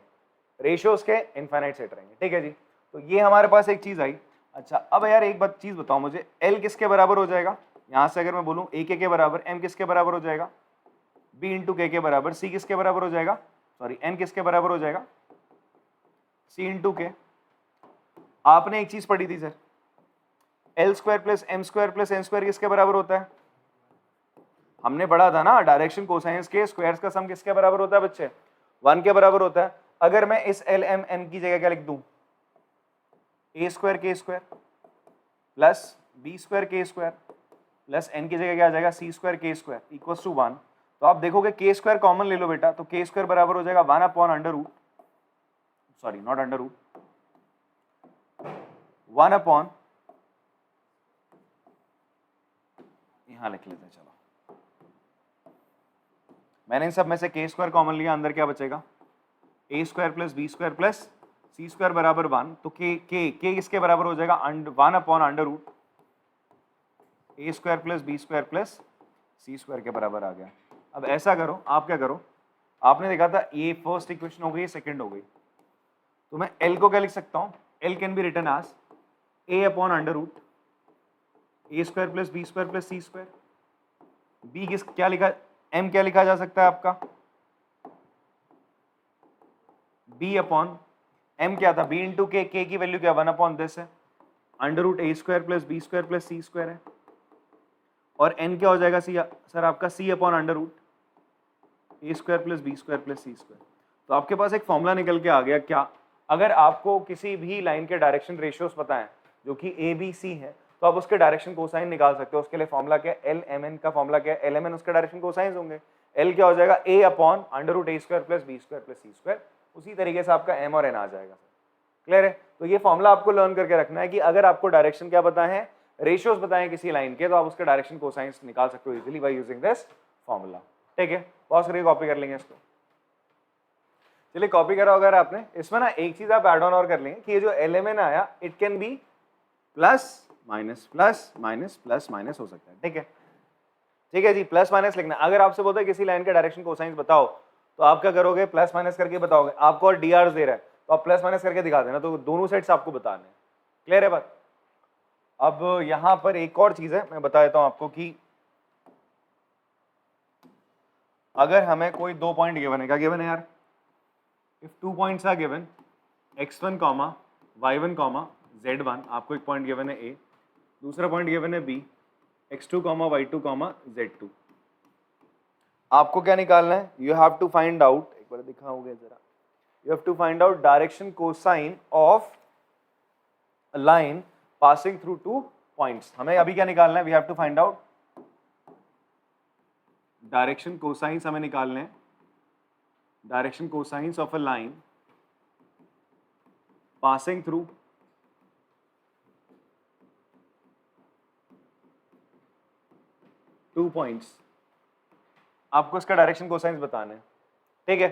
रेशियोज के इनफाइनाइट सेट रहेंगे, ठीक है जी। तो ये हमारे पास एक चीज आई। अच्छा, अब यार एक बात चीज बताओ मुझे, L किसके बराबर हो जाएगा, यहां से अगर मैं बोलूं A के बराबर, M किसके बराबर हो जाएगा, B इंटू के बराबर, C किसके बराबर हो जाएगा, सॉरी N किसके बराबर हो जाएगा, C इंटू के। आपने एक चीज पढ़ी थी sir, L square plus M square plus N square किसके बराबर होता है, हमने पढ़ा था ना, डायरेक्शन कोसाइंस के स्क्वायर्स का सम किसके बराबर होता है बच्चे, 1 के बराबर होता है। अगर मैं इस L M N की जगह क्या लिख दूं, A स्क्वायर के स्क्वायर प्लस B स्क्वायर के स्क्वायर प्लस N की जगह क्या आ जाएगा, C स्क्वायर के स्क्वायर इक्वल टू 1। तो आप देखोगे के स्क्वायर कॉमन ले लो बेटा, तो के स्क्वायर बराबर हो जाएगा 1 upon under root, sorry not under root, 1 upon, यहां लिख लेते हैं, चलो मैंने इन सब में से के स्क्वायर कॉमन लिया, अंदर क्या बचेगा, A square plus B square plus C square बराबर 1। तो के किसके बराबर हो जाएगा, 1 upon under root A square plus B square plus C square के बराबर आ गया। अब ऐसा करो, आप क्या करो, आपने देखा था ये फर्स्ट इक्वेशन हो गई, सेकंड हो गई, तो मैं एल को क्या लिख सकता हूं, L can be written as A upon under root A square plus B square plus C square. B किस क्या लिखा, एम क्या लिखा जा सकता है आपका, बी अपॉन एम क्या था, बी इंटू के की वैल्यू क्या 1 अपॉन दिस है, under root A square plus B square plus C square है, और एन क्या हो जाएगा सी सर आपका, C upon under root A square plus B square plus C square. तो आपके पास एक फॉर्मूला निकल के आ गया। क्या, अगर आपको किसी भी लाइन के डायरेक्शन रेशियोज पता है जो कि ए बी सी है, तो आप उसके डायरेक्शन कोसाइन निकाल सकते हो। उसके लिए फॉर्मूला क्या है, एल एम एन का फॉर्मूला क्या है, एल एम एन उसके डायरेक्शन कोसाइंस होंगे, एल क्या हो जाएगा, A upon under root A square plus B square plus C square. उसी तरीके से आपका एम और एन आ जाएगा। क्लियर है? तो ये फॉर्मूला आपको लर्न करके रखना है कि अगर आपको डायरेक्शन क्या पता है, रेशियोज बताएं किसी लाइन के, तो आप उसके डायरेक्शन कोसाइंस निकाल सकते हो easily by using this formula. ठीक है, पॉज करके कॉपी कर लेंगे इसको। चलिए कॉपी करा अगर आपने, इसमें ना एक चीज आप एड ऑन और कर लेंगे कि ये जो एल एम एन आया, it can be plus minus plus minus plus minus हो सकता है। ठीक है, ठीक है जी, प्लस माइनस लिखना। अगर आपसे बोलता है किसी लाइन के डायरेक्शन कोसाइंस बताओ, तो आप क्या करोगे, प्लस माइनस करके बताओगे। आपको और डी आर दे रहा है तो आप प्लस माइनस करके दिखा देना, तो दोनों साइड्स आपको बताने हैं। क्लियर है बात? अब यहां पर एक और चीज है, मैं बता देता हूं आपको कि अगर हमें कोई 2 पॉइंट गिवन है, क्या गिवन है यार, if 2 points are given x1 comma y1 comma z1, आपको एक पॉइंट गिवन है a, दूसरा पॉइंट गिवन है b, x2 comma y2 comma z2। आपको क्या निकालना है, you have to find out, एक बार दिखाओगे जरा, you have to find out direction cosine of a line passing through 2 points। हमें अभी क्या निकालना है, we have to find out direction cosines, हमें निकालने हैं direction cosines of a line passing through 2 points। आपको इसका डायरेक्शन कोसाइंस बताना है। ठीक है,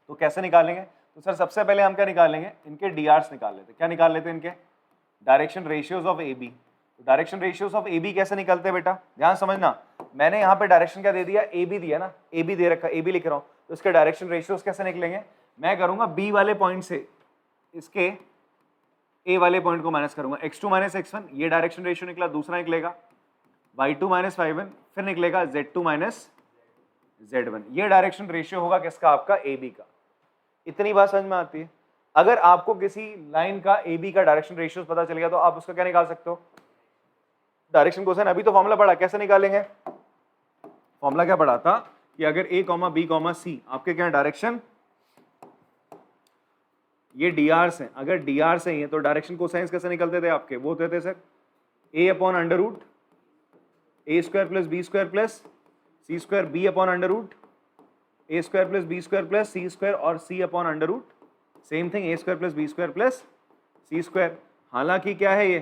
तो कैसे निकालेंगे, तो सर सबसे पहले हम क्या निकालेंगे, इनके डी आर्स निकाल लेते। क्या निकाल लेते हैं इनके, direction ratios of A B. Direction ratios of A B कैसे निकलते हैं बेटा, ध्यान समझना। मैंने यहाँ पे डायरेक्शन क्या दे दिया, ए बी दिया ना, ए बी दे रखा, ए बी लिख रहा हूँ, तो इसके डायरेक्शन रेशियोज कैसे निकलेंगे, मैं करूंगा बी वाले पॉइंट से इसके ए वाले पॉइंट को माइनस करूंगा, x2 माइनस x1, ये डायरेक्शन रेशियो निकला, दूसरा निकलेगा y2 माइनस y1, फिर निकलेगा z2 माइनस z1, ये डायरेक्शन रेशियो होगा किसका, आपका ए बी का। इतनी बात समझ में आती है। अगर आपको किसी लाइन का ए बी का डायरेक्शन रेशियो पता चल गया तो आप उसका क्या निकाल सकते हो, डायरेक्शन कोसाइन। अभी तो फॉर्मूला पढ़ा, कैसे निकालेंगे, फॉर्मूला क्या पढ़ा था कि अगर a कॉमा बी कॉमा सी आपके क्या डायरेक्शन, ये dr हैं, अगर dr सही है तो डायरेक्शन कोसाइंस कैसे निकलते थे आपके, वो होते थे sir a upon under root A square plus B square plus C square, B upon under root A square plus B square plus C square, और C upon under root same thing A square plus B square plus C square. हालांकि क्या है, ये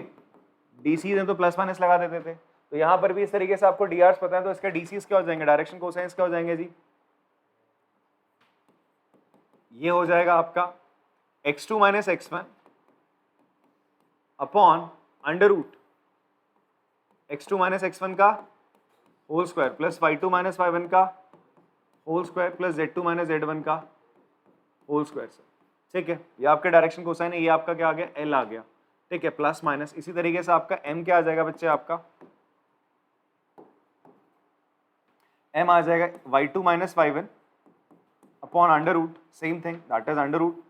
DC है तो plus minus लगा देते थे, तो यहाँ पर भी इस तरीके से आपको डी पता है तो इसके डीसी क्या हो जाएंगे, डायरेक्शन कोसाइंस क्या हो जाएंगे जी, ये हो जाएगा आपका x2 minus x1 upon under root x2 minus x1 का whole square plus y2 minus y1 का whole square plus z2 minus z1 का होल स्क्वायर से। ठीक है, ये आपके डायरेक्शन कोसाइन है, ये आपका क्या आ गया, L आ गया। ठीक है, प्लस माइनस, इसी तरीके से आपका M क्या आ जाएगा बच्चे, आपका M आ जाएगा y2 minus y1 upon under root same thing that is under root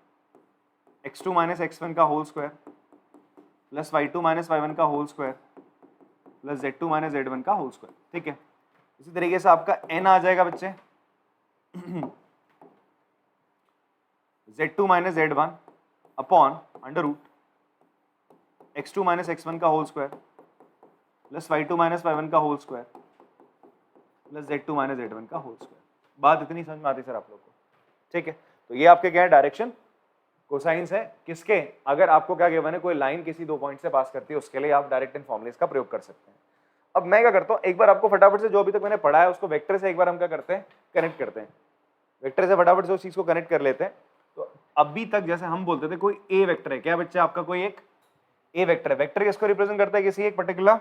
x2 minus x1 का whole square plus y2 minus y1 का whole square plus z2 minus z1 का होल स्क्वायर। ठीक है, इसी तरीके से आपका n आ जाएगा बच्चे z2 minus z1 upon under root x2 minus x1 का whole square plus y2 minus y1 का whole square plus z2 minus z1 का होल स्क्वायर। बात इतनी समझ में आती सर आप लोग को। ठीक है, तो ये आपके क्या है, डायरेक्शन कोसाइंस है किसके, अगर आपको क्या गिवन है, कोई लाइन किसी दो पॉइंट से पास करती है, उसके लिए आप डायरेक्ट इन फॉर्मुलेस का प्रयोग कर सकते हैं। अब मैं क्या करता हूँ, एक बार आपको फटाफट से जो अभी तक मैंने पढ़ा है उसको वेक्टर से एक बार हम क्या करते हैं, कनेक्ट करते हैं। वेक्टर से फटाफट से उस चीज को कनेक्ट कर लेते हैं। तो अभी तक जैसे हम बोलते थे कोई ए वेक्टर है, क्या बच्चा आपका कोई एक ए वेक्टर है, वेक्टर किसको रिप्रेजेंट करता है, किसी एक पर्टिकुलर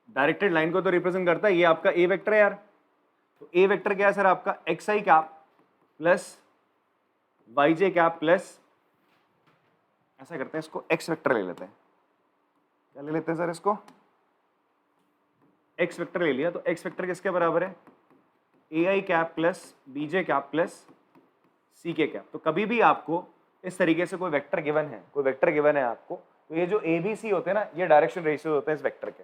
डायरेक्टेड लाइन को तो रिप्रेजेंट करता है, ये आपका ए वेक्टर है यार। तो ए वेक्टर क्या है सर, आपका एक्स आई कैप प्लस वाई जे कैप प्लस, ऐसा करते हैं इसको एक्स वेक्टर ले लेते हैं, क्या ले लेते हैं सर, इसको एक्स वेक्टर ले लिया। तो एक्स वेक्टर किसके बराबर है, A I cap plus B J cap plus C K cap. तो कभी भी आपको इस तरीके से कोई वेक्टर गिवन है, कोई वेक्टर गिवन है आपको, तो ये जो ए बी सी होते हैं ना, ये डायरेक्शन रेशियो होते हैं इस वेक्टर के।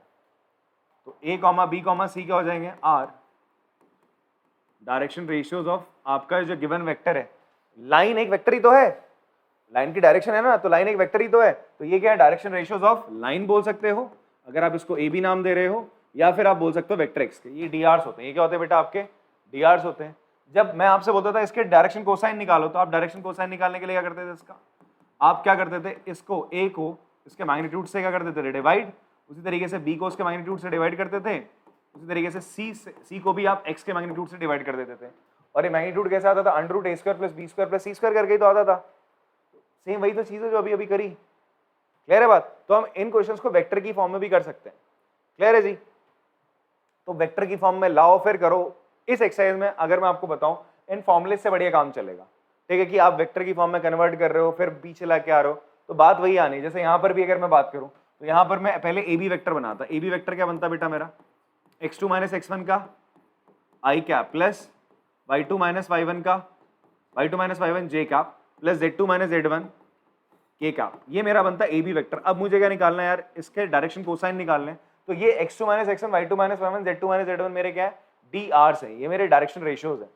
तो ए कॉमा बी कॉमा सी क्या हो जाएंगे, आर डायरेक्शन रेशियोज ऑफ आपका जो गिवन वेक्टर है। लाइन एक वेक्टर ही तो है, लाइन की डायरेक्शन है ना, तो लाइन एक वेक्टर ही तो है, तो ये क्या है, डायरेक्शन रेशियोज ऑफ लाइन बोल सकते हो अगर आप इसको ए बी नाम दे रहे हो, या फिर आप बोल सकते हो वेक्टर एक्स के। ये डी आर्स होते हैं, ये क्या होते हैं बेटा, आपके डी आर्स होते हैं। जब मैं आपसे बोलता था इसके डायरेक्शन कोसाइन निकालो, तो आप डायरेक्शन कोसाइन निकालने के लिए क्या करते थे, इसका आप क्या करते थे, इसको ए को इसके मैग्नीट्यूड से क्या करते थे, डिवाइड, उसी तरीके से बी को उसके मैग्नीट्यूड से डिवाइड करते थे, उसी तरीके से सी को भी आप एक्स के मैग्नीट्यूड से डिवाइड कर देते थे। और ये मैग्नीट्यूड कैसे आता था, under root A square plus B square plus C square करके ही तो आता था। सेम वही तो चीज है जो अभी अभी करी। क्लियर है बात। तो हम इन क्वेश्चंस को वेक्टर की फॉर्म में भी कर सकते हैं। क्लियर है जी। तो वेक्टर की फॉर्म में लाओ, फिर करो। इस एक्सरसाइज में अगर मैं आपको बताऊं, इन फॉर्मुले से बढ़िया काम चलेगा। ठीक है, कि आप वेक्टर की फॉर्म में कन्वर्ट कर रहे हो, फिर बी चला के आ रहे हो, तो बात वही आनी। जैसे यहाँ पर भी अगर मैं बात करूं, तो यहाँ पर मैं पहले ए बी वेक्टर बनाता। ए बी वेक्टर क्या बनता बेटा मेरा, x2 माइनस x1 का आई cap plus y2 minus y1 का y2 minus y1 j cap plus z2 minus z1 k cap. ये मेरा बनता है ए बी वेक्टर। अब मुझे क्या निकालना है यार, इसके डायरेक्शन कोसाइन निकालने। तो ये x2 minus x1 y2 minus y1 z2 minus z1 मेरे क्या है, डी आर्स है, ये मेरे डायरेक्शन रेशियोज है।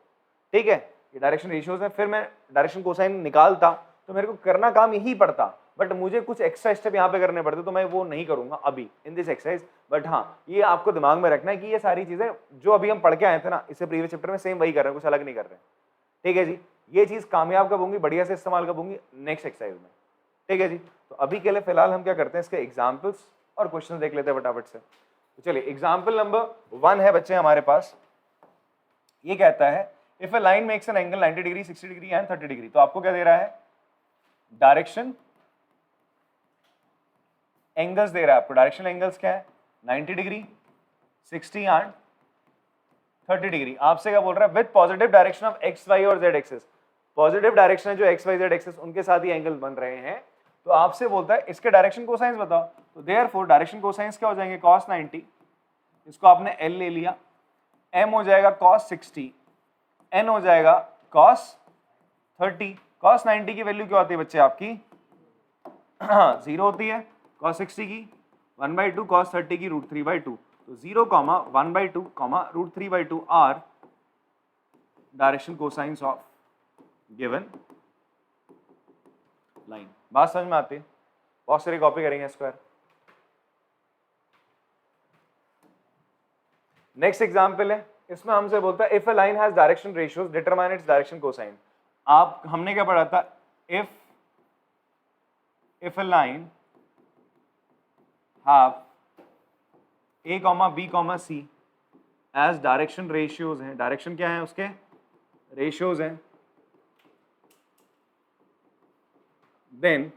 ठीक है, ये डायरेक्शन रेशियोज है। फिर मैं डायरेक्शन कोसाइन निकालता तो मेरे को करना काम यही पड़ता, बट मुझे कुछ एक्स्ट्रा स्टेप यहाँ पे करने पड़ते, तो मैं वो नहीं करूंगा अभी इन दिस एक्सरसाइज। बट हाँ, ये आपको दिमाग में रखना है कि ये सारी चीजें जो अभी हम पढ़ के आए थे ना, इससे प्रीवियस चैप्टर में, सेम वही कर रहे हैं, कुछ अलग नहीं कर रहे हैं। ठीक है जी, ये चीज कामयाब कब होंगी, बढ़िया से इस्तेमाल कब होंगी, नेक्स्ट एक्सरसाइज में। ठीक है जी। तो अभी के लिए फिलहाल हम क्या करते हैं, इसके एग्जाम्पल्स और क्वेश्चन देख लेते हैं फटाफट से। तो चलिए, एग्जाम्पल नंबर 1 है बच्चे हमारे पास। ये कहता है if a line makes an angle 90 degree 60 degree and 30 degree. तो आपको क्या दे रहा है, डायरेक्शन एंगल्स दे रहा है आपको, डायरेक्शनल एंगल्स क्या है 90 डिग्री, 60 एंड 30 डिग्री। आपसे क्या बोल रहा है with positive direction of X Y और जेड एक्सिस, पॉजिटिव डायरेक्शन है जो एक्स वाई जेड एक्सिस उनके साथ ही एंगल बन रहे हैं। तो आपसे बोलता है इसके डायरेक्शन कोसाइंस बताओ, तो देयरफॉर डायरेक्शन कोसाइंस क्या हो जाएंगे cos 90, इसको आपने L ले लिया, M हो जाएगा cos 60, N हो जाएगा cos 30। cos 90 की वैल्यू क्या होती है बच्चे आपकी 0 होती है, cos 60 की 1/2, cos 30 की √3/2। तो 0, 1/2, √3/2 are direction cosines of given line. बात समझ में आती है? बहुत सारी कॉपी करेंगे स्क्वायर। नेक्स्ट एग्जांपल है, इसमें हमसे बोलता है if a line has direction ratios determine its direction cosine. आप हमने क्या पढ़ा था, if a line have a, b, c as direction ratios हैं, डायरेक्शन क्या है उसके रेशियोज हैं, देन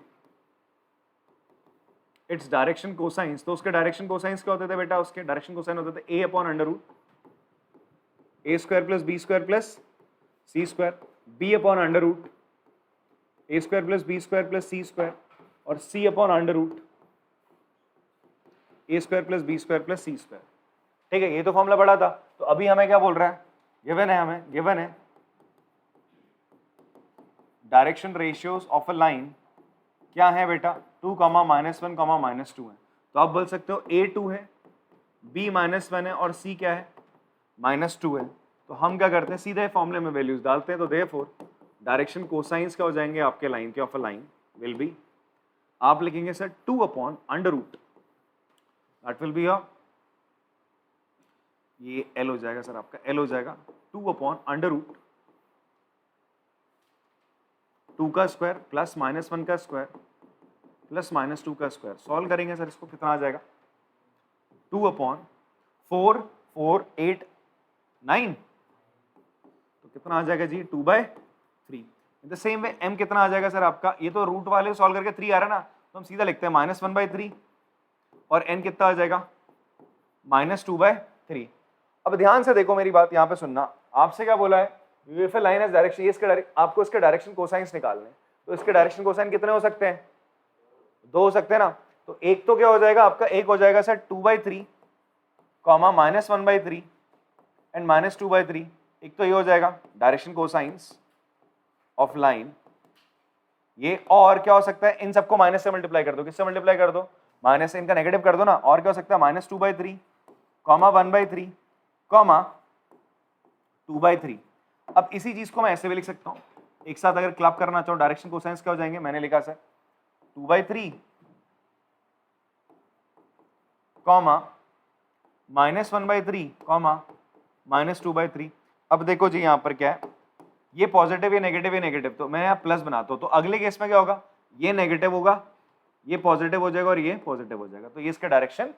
इट्स डायरेक्शन कोसाइंस। तो उसके डायरेक्शन कोसाइंस क्या होते थे बेटा, उसके डायरेक्शन कोसाइन होते थे a upon under root a square plus b square plus c square, b upon under root a square plus b square plus c square, और c upon under root a square plus b square plus c square. ठीक है, ये तो formula पढ़ा था। तो अभी हमें क्या बोल रहा है, गिवन है, हमें गिवन है direction ratios of a line क्या है बेटा 2, -1, -2 है। तो आप बोल सकते हो a 2 है, b -1 है और c क्या है -2 है। तो हम क्या करते हैं, सीधे फॉर्मूले में वैल्यूज डालते हैं। तो देयरफॉर डायरेक्शन कोसाइंस क्या हो जाएंगे आपके लाइन के of a line will be, आप लिखेंगे sir 2 upon under root, that will be ये L हो जाएगा सर आपका, L हो जाएगा 2 अपॉन अंडर रूट 2 का स्क्वायर प्लस -1 का स्क्वायर प्लस -2 का स्क्वायर। सॉल्व करेंगे सर इसको, कितना आ जाएगा 2 अपॉन 4, 4, 8, 9, तो कितना आ जाएगा जी 2/3। इन द सेम वे m कितना आ जाएगा सर आपका, ये तो रूट वाले सॉल्व करके 3 आ रहा है ना, तो हम सीधा लिखते हैं -1/3 और n कितना आ जाएगा -2/3। अब ध्यान से देखो मेरी बात यहाँ पे सुनना, आपसे क्या बोला है if a line has direction, इसके आपको इसके डायरेक्शन कोसाइंस निकालने, तो इसके डायरेक्शन कोसाइन कितने हो सकते हैं, 2 हो सकते हैं ना। तो एक तो क्या हो जाएगा आपका, एक हो जाएगा सर 2/3, -1/3 एंड -2/3। एक तो ये हो जाएगा डायरेक्शन कोसाइंस ऑफ लाइन ये, और क्या हो सकता है, इन सबको माइनस से मल्टीप्लाई कर दो, किससे मल्टीप्लाई कर दो, माइनस से इनका नेगेटिव कर दो ना, और क्या हो सकता है -2/3, 1/3, 2/3। अब इसी चीज को मैं ऐसे भी लिख सकता हूं, एक साथ अगर क्लब करना चाहूं, डायरेक्शन कोसाइंस क्या हो जाएंगे, मैंने लिखा सर 2/3, -1/3, -2/3। अब देखो जी यहाँ पर क्या है, ये पॉजिटिव, ये नेगेटिव, ये नेगेटिव, तो मैं यहाँ प्लस बनाता हूँ। तो अगले केस में क्या होगा, ये नेगेटिव होगा, ये पॉजिटिव हो जाएगा और ये पॉजिटिव हो जाएगा, तो ये इसके डायरेक्शन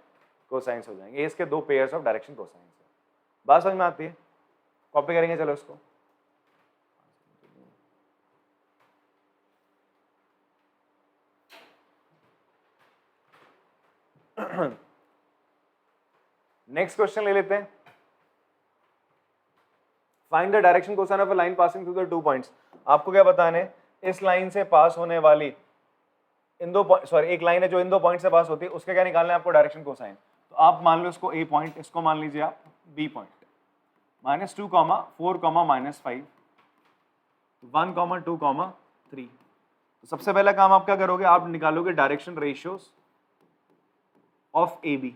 कोसाइंस हो जाएंगे। ये इसके 2 पेयर्स ऑफ डायरेक्शन कोसाइंस है। बात समझ में आती है? कॉपी करेंगे चलो इसको। नेक्स्ट क्वेश्चन ले लेते हैं, find the direction cosine of a line passing through the 2 points. आपको क्या बताना है, इस लाइन से पास होने वाली इन 2 पॉइंट, सॉरी एक लाइन है जो इन 2 पॉइंट से पास होती है, उसका क्या निकालना है आपको डायरेक्शन कोसाइन। तो आप मान लो इसको A पॉइंट, इसको मान लीजिए आप B पॉइंट, -2, 4, -5, 1, 2, 3। तो सबसे पहला काम आप क्या करोगे, आप निकालोगे direction ratios of AB।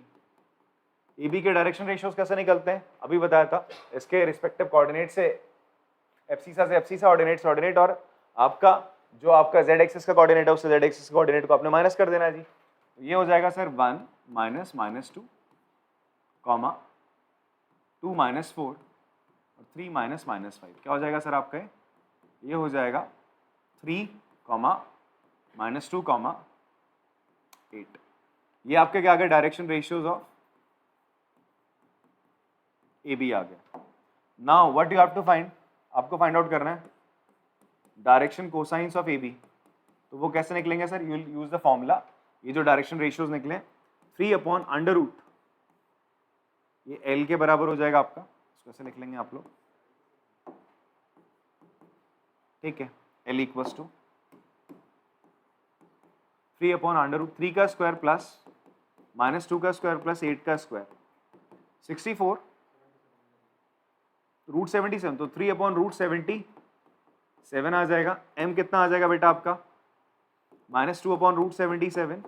AB के डायरेक्शन रेशियोज कैसे निकलते हैं, अभी बताया था, इसके रिस्पेक्टिव कोऑर्डिनेट से एब्सिसा से एब्सिसा, ऑर्डिनेट से ऑर्डिनेट, और आपका जो आपका z एक्सिस का कोऑर्डिनेट है उससे z एक्सिस का कोऑर्डिनेट को आपने माइनस कर देना है जी। तो ये हो जाएगा सर 1 -2, 2 -4 और 3 -5। क्या हो जाएगा सर आपका, ये हो जाएगा 3, -2, 8। ये आपके क्या आ गए डायरेक्शन रेशियोज ऑफ AB आ गया। Now what you have to find, आपको फाइंड आउट करना है डायरेक्शन कोसाइंस ऑफ AB। तो वो कैसे निकलेंगे sir, you will use the formula ये जो डायरेक्शन रेशियोज निकले 3/√, ये L के बराबर हो जाएगा आपका, इसको ऐसे लिख लेंगे आप लोग, ठीक है। L इक्वल्स टू 3/√3 का स्क्वायर प्लस -2 का स्क्वायर प्लस 8 का स्क्वायर 64 √77, तो 3/√77 आ जाएगा। m कितना आ जाएगा बेटा आपका -2/√77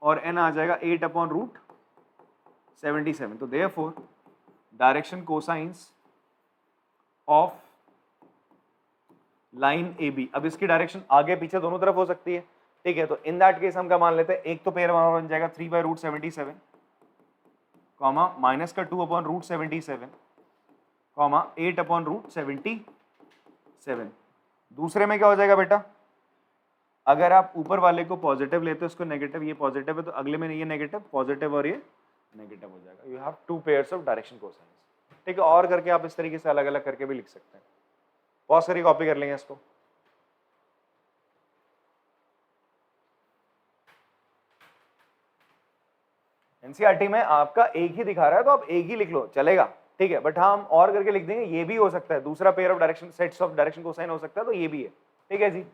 और n आ जाएगा 8/√77। तो therefore direction cosines of line A B, अब इसकी डायरेक्शन आगे पीछे दोनों तरफ हो सकती है, ठीक है। तो इन दैट केस हम क्या मान लेते हैं, एक तो पेयर हमारा बन जाएगा 3/√77 कॉमा माइनस का 2/√77 कॉमा 8/√77। दूसरे में क्या हो जाएगा बेटा, अगर आप ऊपर वाले को पॉजिटिव लेते हो इसको नेगेटिव, ये पॉजिटिव है तो अगले में ये नेगेटिव, पॉजिटिव और ये नेगेटिव हो जाएगा। You have two pairs of direction cosines, ठीक है। और करके आप इस तरीके से अलग अलग करके भी लिख सकते हैं। पॉज करके कॉपी कर लेंगे इसको। एनसीईआरटी में आपका एक ही दिखा रहा है तो आप एक ही लिख लो चलेगा, ठीक है। बट हाँ हम और करके लिख देंगे, ये भी हो सकता है, दूसरा pair of direction sets of direction cosine हो सकता है, तो ये भी है, ठीक है जी।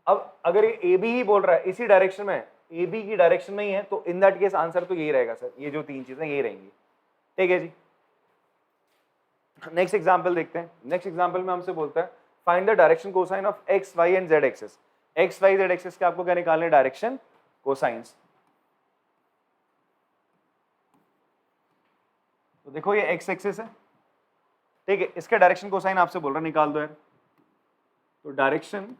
अब अगर ये ए बी ही बोल रहा है इसी डायरेक्शन में, ए बी की डायरेक्शन में ही है, तो इन दैट केस आंसर तो यही रहेगा सर, ये जो तीन चीजें यही रहेंगी, ठीक है जी। नेक्स्ट एग्जांपल देखते हैं। नेक्स्ट एग्जांपल में हमसे बोलता है find the direction cosine of X Y and Z axis. X Y Z axis के आपको क्या निकालने, डायरेक्शन कोसाइंस। तो देखो ये एक्स एक्सिस है, ठीक है, इसका डायरेक्शन कोसाइन आपसे बोल रहा है निकाल दो यार। तो direction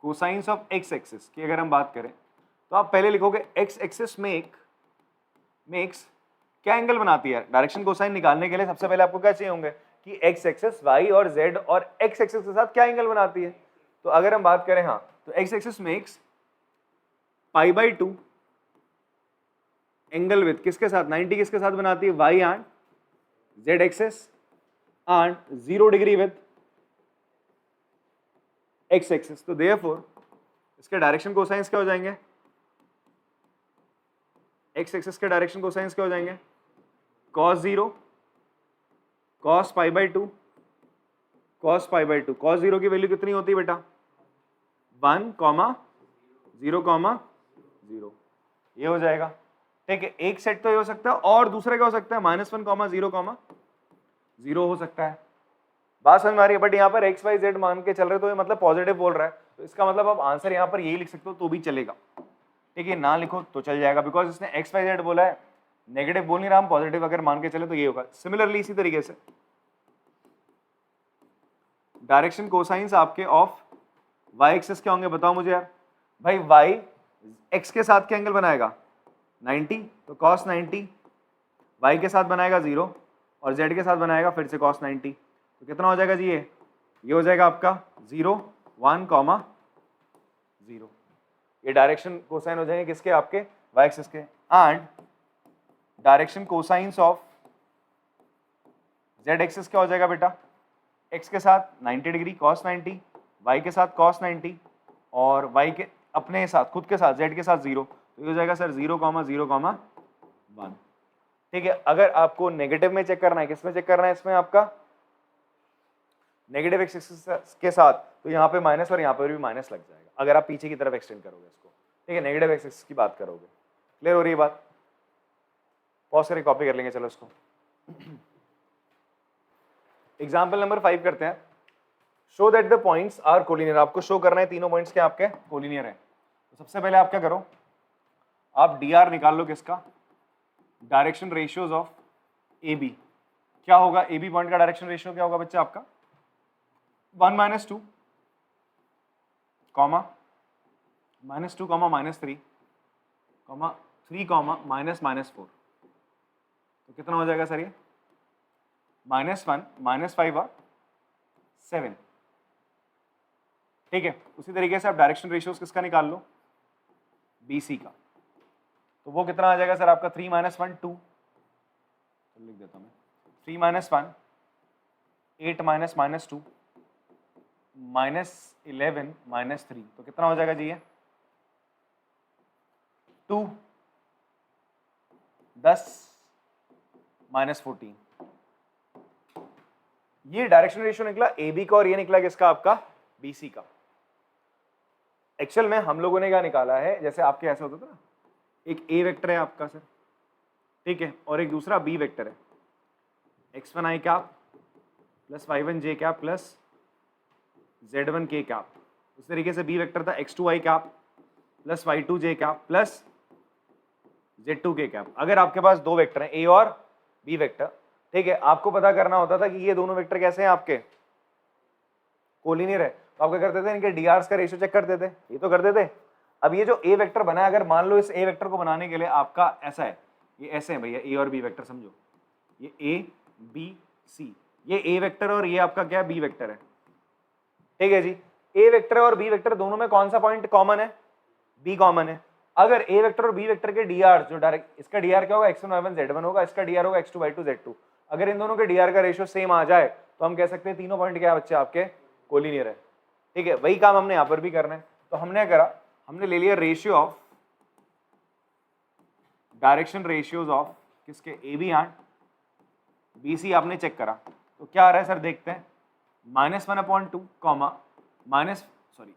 cosines of x axis की अगर हम बात करें तो आप पहले लिखोगे एक्स एक्सिस मेक्स क्या एंगल बनाती है। डायरेक्शन कोसाइन निकालने के लिए सबसे पहले आपको क्या चाहिए होंगे कि एक्स एक्सिस वाई और जेड और एक्स एक्सिस के साथ क्या एंगल बनाती है। तो अगर हम बात करें हाँ, तो X axis makes π/2 angle with किसके साथ, 90 किसके साथ बनाती है, Y and Z axis and 0 degree with X axis. तो देयरफॉर इसके डायरेक्शन कोसाइंस क्या हो जाएंगे, एक्स एक्सिस के डायरेक्शन कोसाइंस क्या हो जाएंगे, cos 0 cos π/2 cos π/2। cos 0 की वैल्यू कितनी होती है बेटा, 1, 0, ये हो जाएगा, ठीक है। एक सेट तो ये हो सकता है और दूसरा क्या हो सकता है, -1, 0, हो सकता है। बात समझ में आ रही है। बट यहाँ पर एक्स वाई जेड मान के चल रहे तो ये मतलब पॉजिटिव बोल रहा है, तो इसका मतलब आप आंसर यहाँ पर यही लिख सकते हो तो भी चलेगा, ठीक है। ना लिखो तो चल जाएगा, बिकॉज इसने एक्स वाई जेड बोला है, नेगेटिव बोल नहीं रहा, हम पॉजिटिव अगर मान के चले तो ये होगा। सिमिलरली इसी तरीके से डायरेक्शन कोसाइंस आपके ऑफ वाई एक्सिस क्या होंगे बताओ मुझे यार। भाई वाई एक्स के साथ क्या एंगल बनाएगा, 90, तो cos 90, वाई के साथ बनाएगा 0 और जेड के साथ बनाएगा फिर से cos 90। तो कितना हो जाएगा जी, ये हो जाएगा आपका 0, 1, 0। ये डायरेक्शन कोसाइन हो जाएंगे किसके, आपके वाई एक्सिस के। And direction cosines of Z axis क्या हो जाएगा बेटा, एक्स के साथ 90 डिग्री cos 90, वाई के साथ cos 90 और वाई के अपने साथ खुद के साथ जेड के साथ 0। तो ये हो जाएगा सर 0, 0, 1, ठीक है। अगर आपको नेगेटिव में चेक करना है, किस में चेक करना है, इसमें आपका नेगेटिव एक्सिस के साथ, तो यहाँ पे माइनस और यहाँ पर भी माइनस लग जाएगा अगर आप पीछे की तरफ एक्सटेंड करोगे इसको, ठीक है। नेगेटिव एक्सिस की बात करोगे, क्लियर हो रही है बात। पॉज करके कॉपी कर लेंगे चलो इसको। एग्जाम्पल नंबर 5 करते हैं। Show that the points are collinear. आपको शो करना है तीनों पॉइंट्स के आपके कोलिनियर है। तो सबसे पहले आप क्या करो, आप डी आर निकाल लो किसका, direction ratios of A B. क्या होगा ए बी पॉइंट का डायरेक्शन रेशियो क्या होगा बच्चा आपका, 1 - 2 कॉमा -2 -3 3 -4। तो कितना हो जाएगा सर ये, -1 -5 और 7, ठीक है। उसी तरीके से आप डायरेक्शन रेशियोज किसका निकाल लो, BC का। तो वो कितना आ जाएगा सर आपका 3 - 1 2, लिख देता हूँ मैं, 3 - 1 8 - -2 -11 -3, तो कितना हो जाएगा जी ये 2 10 -14। ये डायरेक्शन रेशियो निकला ए बी का और ये निकला किसका आपका बी सी का। एक्चुअल में हम लोगों ने क्या निकाला है, जैसे आपके ऐसा होता था ना, एक ए वेक्टर है आपका सर, ठीक है, और एक दूसरा बी वेक्टर है, x1 i cap plus y1 j cap plus z1 k cap. उस तरीके से बी वेक्टर था x2 i cap plus y2 j cap plus z2 k cap. अगर आपके पास दो वेक्टर हैं ए और बी वेक्टर, ठीक है, आपको पता करना होता था कि ये दोनों वेक्टर कैसे हैं आपके, कोलिनियर है, तो आप क्या करते थे, इनके डीआरस का रेशियो चेक करते थे, ये तो करते थे। अब ये जो ए वेक्टर बना है, अगर मान लो इस ए वेक्टर को बनाने के लिए आपका ऐसा है, ये ऐसे है भैया ए और बी वेक्टर, समझो ये ए बी सी, ये ए वेक्टर और ये आपका क्या बी वेक्टर है, ठीक है जी। ए वेक्टर और बी वेक्टर दोनों में कौन सा पॉइंट कॉमन है, बी कॉमन है। अगर ए वेक्टर और बी वेक्टर के डीआर जो डायरेक्ट, इसका डीआर क्या होगा x1 y1 z1 होगा, इसका डीआर होगा x2 y2 z2। अगर इन दोनों के डीआर का रेशियो सेम आ जाए तो हम कह सकते हैं तीनों पॉइंट क्या है बच्चे आपके कोलिनियर है, ठीक है। वही काम हमने यहां पर भी करना है। तो हमने करा, हमने ले लिया ratio of direction ratios of किसके A B and B C, आपने चेक करा तो क्या आ रहा है सर, देखते हैं, -1/2 कॉमा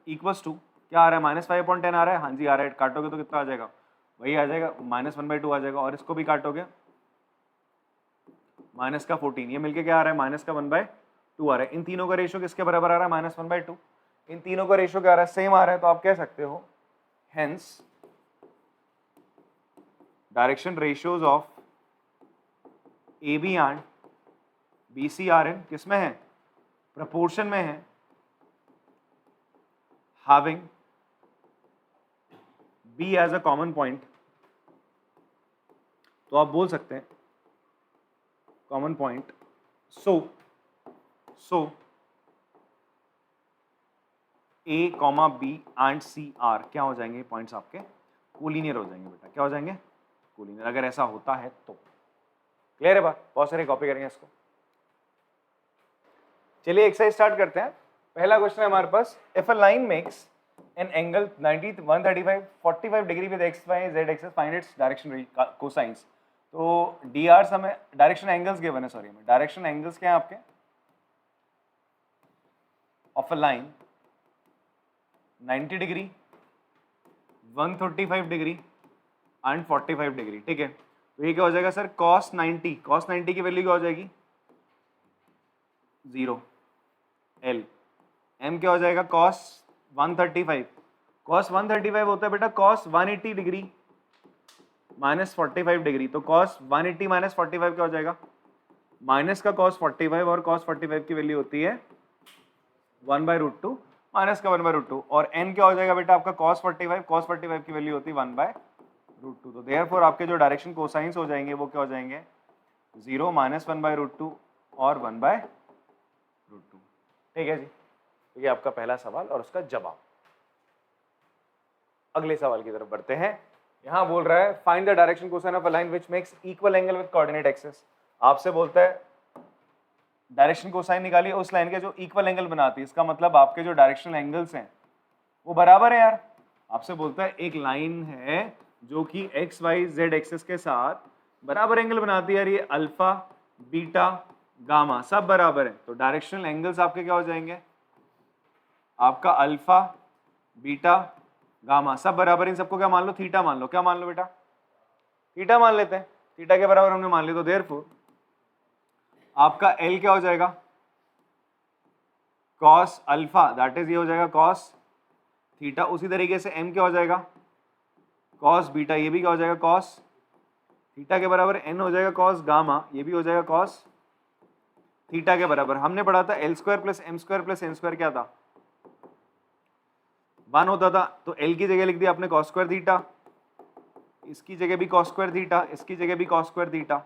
इक्वल्स टू क्या आ रहा है, -5/10 आ रहा है, हाँ जी आ रहा है। काटोगे तो कितना आ जाएगा, वही आ जाएगा -1/2 आ जाएगा, और इसको भी काटोगे -14, ये मिलके क्या आ रहा है, -1/2 आ रहा है। इन तीनों का रेशियो किसके बराबर आ रहा है, -1/2। इन तीनों का रेशियो क्या आ रहा है, सेम आ रहा है, तो आप कह सकते हो hence direction ratios of A B and B C are in किस में है, प्रपोर्शन में है, having B as a common point। तो आप बोल सकते हैं common point, so A, B and C R क्या हो जाएंगे पॉइंट्स आपके कोलिनियर हो जाएंगे बेटा, क्या हो जाएंगे कोलिनियर, अगर ऐसा होता है तो। क्लियर है बात, बहुत सारे कॉपी करेंगे इसको। चलिए एक्सरसाइज स्टार्ट करते हैं। पहला क्वेश्चन है हमारे पास, if a line makes an angle 90 135 45 degree with X Y Z axes, find its direction cosines. तो डी आर हमें डायरेक्शन एंगल्स गिवन है, सॉरी हमें डायरेक्शन एंगल्स क्या है आपके of a line 90 degree 135 degree and 45 degree, ठीक है। तो ये क्या हो जाएगा सर, cos 90 की वैल्यू क्या हो जाएगी 0, L M क्या हो जाएगा cos 135 होता है बेटा cos 180 डिग्री -45 डिग्री, तो cos 180 -45 क्या हो जाएगा, माइनस का cos 45 और cos 45 की वैल्यू होती है 1/√2 माइनस का 1/√2, और n क्या हो जाएगा बेटा आपका cos 45 की वैल्यू होती है 1/√2। तो देयरफॉर आपके जो डायरेक्शन कोसाइंस हो जाएंगे वो क्या हो जाएंगे 0 -1/√2 और 1/√2, ठीक है जी। तो ये आपका पहला सवाल और उसका जवाब। अगले सवाल की तरफ बढ़ते हैं। यहां बोल रहा है find the direction cosine of a line which makes equal angle with coordinate axis. आपसे बोलता है डायरेक्शन कोसाइन निकालिए उस लाइन के जो इक्वल एंगल बनाती है, इसका मतलब आपके जो डायरेक्शनल एंगल्स हैं वो बराबर है यार। आपसे बोलता है एक लाइन है जो कि एक्स वाई जेड एक्सिस के साथ बराबर एंगल बनाती है यार, ये अल्फा बीटा गामा सब बराबर है, तो डायरेक्शनल एंगल्स आपके क्या हो जाएंगे, आपका अल्फा बीटा गामा सब बराबर, इन सबको क्या मान लो, थीटा मान लो। क्या मान लो बेटा, थीटा मान लेते हैं, थीटा के बराबर हमने मान लिया, तो देयरफॉर आपका एल क्या हो जाएगा कॉस अल्फा, दैट इज ये हो जाएगा कॉस थीटा। उसी तरीके से एम क्या हो जाएगा कॉस बीटा, ये भी क्या हो जाएगा कॉस थीटा के बराबर। एन हो जाएगा कॉस गामा, ये भी हो जाएगा कॉस थीटा के बराबर। हमने पढ़ा था L square plus M square plus N square क्या था 1 होता था, तो एल की जगह लिख दिया आपने कॉस स्क्वायर थीटा, इसकी जगह भी कॉस स्क्वायर थीटा, इसकी जगह भी कॉस स्क्वायर थीटा,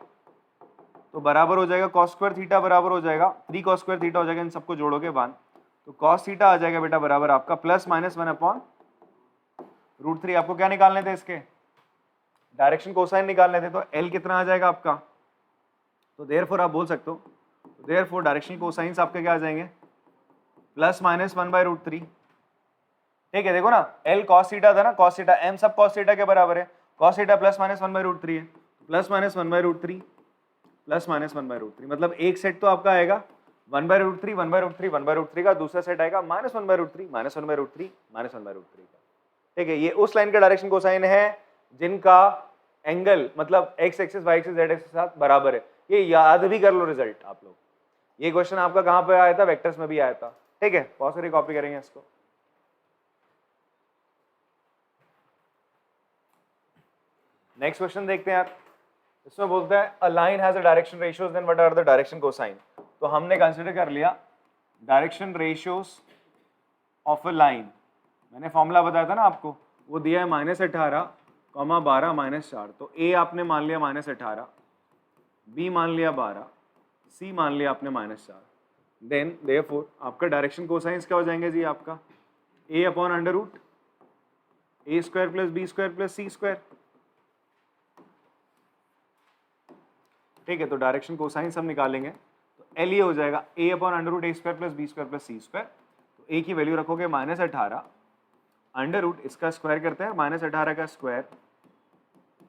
तो बराबर हो जाएगा कॉस स्क्वायर थीटा बराबर हो जाएगा 3 कॉस स्क्वायर थीटा हो जाएगा, इन सबको जोड़ोगे 1, तो कॉस थीटा आ जाएगा बेटा बराबर आपका +(1/√3). आपको क्या निकालने थे, इसके डायरेक्शन कोसाइन निकालने थे, तो एल कितना आ जाएगा आपका, तो देयरफॉर आप बोल सकते हो, देयरफॉर डायरेक्शन कोसाइंस आपके क्या आ जाएंगे प्लस माइनस 1/√3। ठीक है, देखो ना, L cos थीटा था ना, cos थीटा, M सब cos थीटा के बराबर है, cos थीटा प्लस माइनस 1/√3 है, प्लस माइनस 1/√3 प्लस माइनस 1/√3, मतलब एक सेट तो आपका आएगा 1/√3 1/√3 1/√3 का, दूसरा सेट आएगा माइनस 1/√3 माइनस 1/√3 माइनस 1/√3 का। ठीक है, ये उस लाइन का डायरेक्शन कोसाइन है जिनका एंगल मतलब x axis y axis z axis के साथ बराबर है। ये याद भी कर लो रिजल्ट आप लोग, ये क्वेश्चन आपका कहां पे आया था, वेक्टर्स में भी आया था। ठीक है, बहुत सारी कॉपी करेंगे इसको। नेक्स्ट क्वेश्चन देखते हैं यार, इसमें बोलता है a line has a direction ratios then what are the direction cosine. तो हमने कंसीडर कर लिया direction ratios of a line, मैंने फॉर्मूला बताया था ना आपको, वो दिया है -18, 12 -4, तो ए आपने मान लिया -18, बी मान लिया 12, सी मान लिया आपने -4, देन देयरफॉर आपका डायरेक्शन कोसाइंस क्या हो जाएंगे जी, आपका a upon under root a square plus B square plus C square. ठीक है, तो डायरेक्शन कोसाइंस हम निकालेंगे, तो एल ये हो जाएगा a upon under root a square plus B square plus C square. तो a की वैल्यू रखोगे -18, अंडर रूट इसका स्क्वायर करते हैं, -18 का स्क्वायर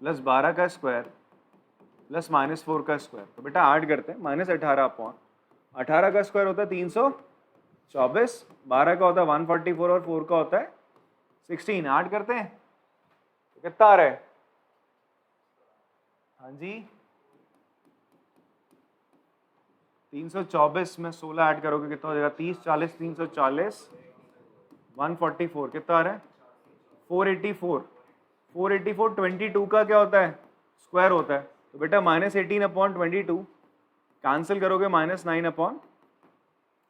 प्लस 12 का स्क्वायर प्लस -4 का स्क्वायर। तो बेटा ऐड करते हैं, -18 अपॉन 18 का स्क्वायर होता है 324, 12 का होता है 144 और 4 का होता है 16, ऐड करते हैं तो कितना आ रहा है, हाँ जी 324 में 16 ऐड करोगे कितना हो जाएगा, 30 40 340 144 कितना आ रहा है 484, 484 22 का क्या होता है, स्क्वायर होता है। तो बेटा -18 अपॉन 22 कैंसिल करोगे -9 अपॉन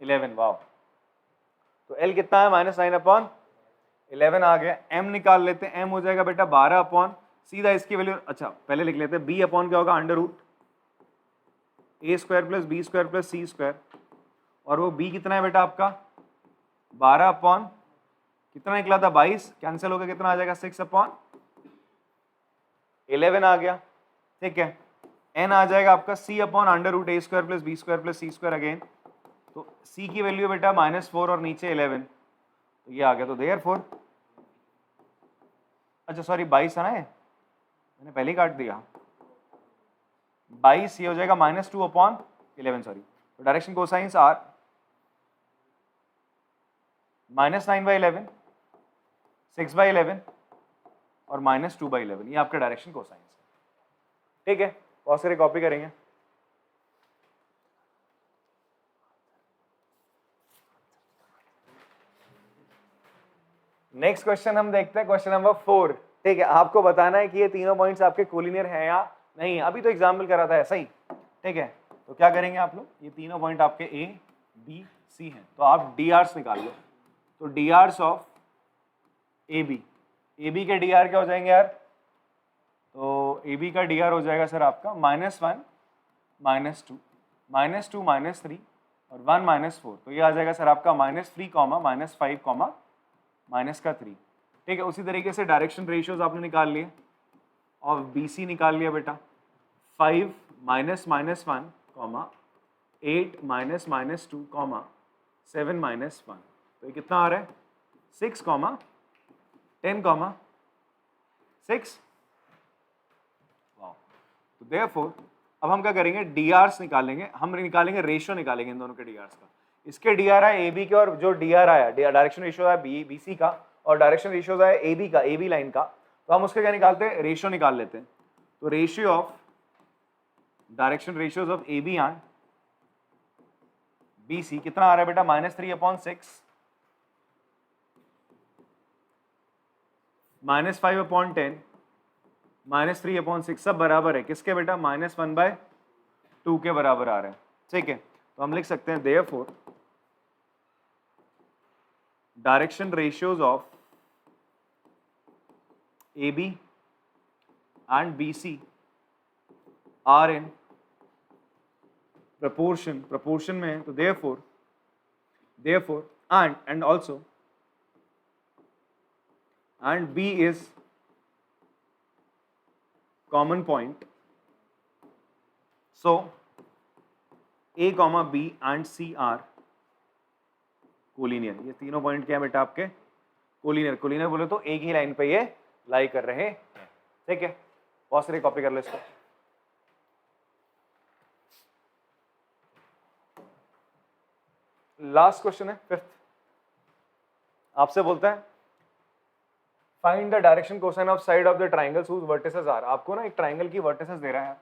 11, वाह। तो L कितना है, -9 अपॉन 11 आ गया। M निकाल लेते हैं, M हो जाएगा बेटा 12 अपॉन, सीधा इसकी वैल्यू, अच्छा पहले लिख लेते हैं, B अपॉन क्या होगा, under root a square plus B square plus C square, और वो B कितना है बेटा आपका 12 अपॉन कितना निकला था 22, कैंसिल होकर कितना आ जाएगा 6 अपॉन 11 आ गया। ठीक है, N आ जाएगा आपका C upon under root a square plus B square plus C square again, तो C की वैल्यू बेटा -4 और नीचे 11, तो ये आ गया। तो देयरफॉर, अच्छा सॉरी 22 है ना, ये मैंने पहले ही काट दिया, 22 ये हो जाएगा -2 अपॉन 11, सॉरी। तो डायरेक्शन कोसाइंस आर -9/11, 6/11 और -2/11, ये आपका डायरेक्शन कोसाइंस है। ठीक है, बहुत सारे कॉपी करेंगे। नेक्स्ट क्वेश्चन हम देखते हैं, क्वेश्चन नंबर 4। ठीक है, आपको बताना है कि ये तीनों पॉइंट्स आपके कोलिनियर हैं या नहीं, अभी तो एग्जाम्पल करा था ऐसा ही। ठीक है, तो क्या करेंगे आप लोग, ये तीनों पॉइंट आपके ए बी सी हैं, तो आप डी आर्स निकाल लो। तो D Rs of A B के डी आर क्या हो जाएंगे यार, तो ए बी का डी आर हो जाएगा सर आपका -1 -2 -2 -3 और 1 -4, तो ये आ जाएगा सर आपका -3, -5, माइनस का 3। ठीक है, उसी तरीके से डायरेक्शन रेशियोज आपने निकाल लिए, और बी सी निकाल लिया बेटा, 5 -1, 8 -2, 7 -1, तो ये कितना आ रहा है 6, 10, 6। वाह, तो देयरफॉर अब हम क्या करेंगे, डी आर्स निकालेंगे, हम निकालेंगे रेशियो निकालेंगे इन दोनों के डी आर्स का। इसके डी आर है ए बी के, और जो डी आर आया डायरेक्शन रेशियो है बी सी का, और डायरेक्शन रेशियो है ए बी का, ए बी लाइन का, तो हम उसके क्या निकालते हैं, रेशियो निकाल लेते हैं। तो ratio of direction ratios of A B and B C कितना आ रहा है बेटा, -3 अपॉन 6, -5 अपॉन 10, -3 अपॉन 6, सब बराबर है किसके बेटा, -1/2 के बराबर आ रहे हैं। ठीक है, तो हम लिख सकते हैं therefore direction ratios of AB and BC are in proportion में है, तो therefore and also and B is common point, so A, B and C are collinear. ये तीनों पॉइंट क्या है बेटा आपके? कोलिनियर। कोलिनियर बोले तो एक ही लाइन पे ये लाई कर रहे हैं, ठीक है। बहुत सारी कॉपी कर लो इसको। लास्ट क्वेश्चन है, फिफ्थ। आपसे बोलता है find the direction cosine of side of the triangles whose vertices are. आपको ना एक ट्राइंगल की वर्टिसेस दे रहा है,